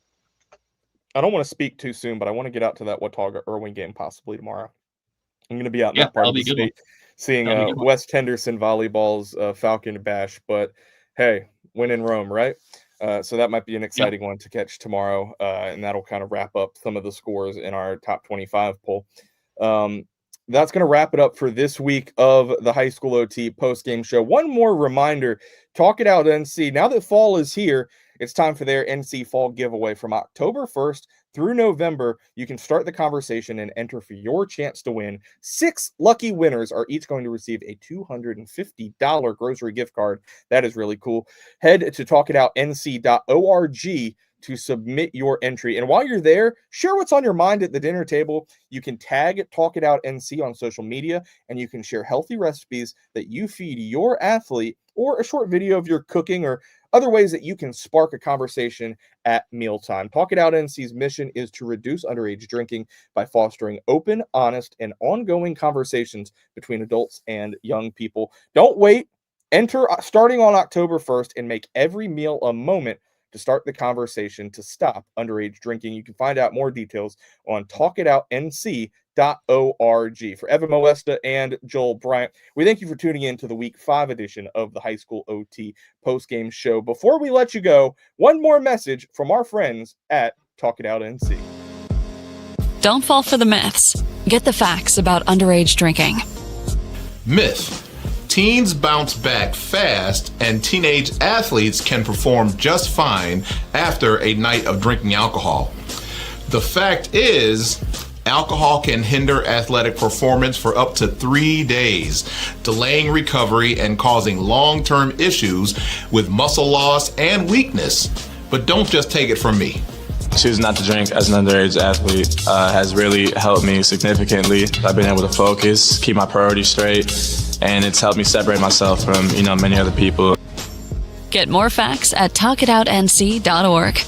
I don't want to speak too soon, but I want to get out to that Watauga-Irwin game possibly tomorrow. I'm going to be out in that part of the state seeing West Henderson Volleyball's Falcon Bash. But, hey, win in Rome, right? So that might be an exciting one to catch tomorrow, and that'll kind of wrap up some of the scores in our top 25 poll. That's going to wrap it up for this week of the High School OT post-game show. One more reminder, Talk It Out NC. Now that fall is here, It's time for their NC Fall giveaway from October 1st through November. You can start the conversation and enter for your chance to win. 6 lucky winners are each going to receive a $250 grocery gift card. That is really cool. Head to talkitoutnc.org to submit your entry. And while you're there, share what's on your mind at the dinner table. You can tag Talk It Out NC on social media, and you can share healthy recipes that you feed your athlete, or a short video of your cooking, or other ways that you can spark a conversation at mealtime. Talk It Out NC's mission is to reduce underage drinking by fostering open, honest, and ongoing conversations between adults and young people. Don't wait. Enter starting on October 1st and make every meal a moment to start the conversation to stop underage drinking. You can find out more details on talkitoutnc.org. For Evan Moesta and Joel Bryant, we thank you for tuning in to the Week 5 edition of the High School OT postgame show. Before we let you go, one more message from our friends at Talk It Out NC. Don't fall for the myths. Get the facts about underage drinking. Myth: teens bounce back fast and teenage athletes can perform just fine after a night of drinking alcohol. The fact is, alcohol can hinder athletic performance for up to 3 days, delaying recovery and causing long-term issues with muscle loss and weakness. But don't just take it from me. Choosing not to drink as an underage athlete has really helped me significantly. I've been able to focus, keep my priorities straight, and it's helped me separate myself from, many other people. Get more facts at talkitoutnc.org.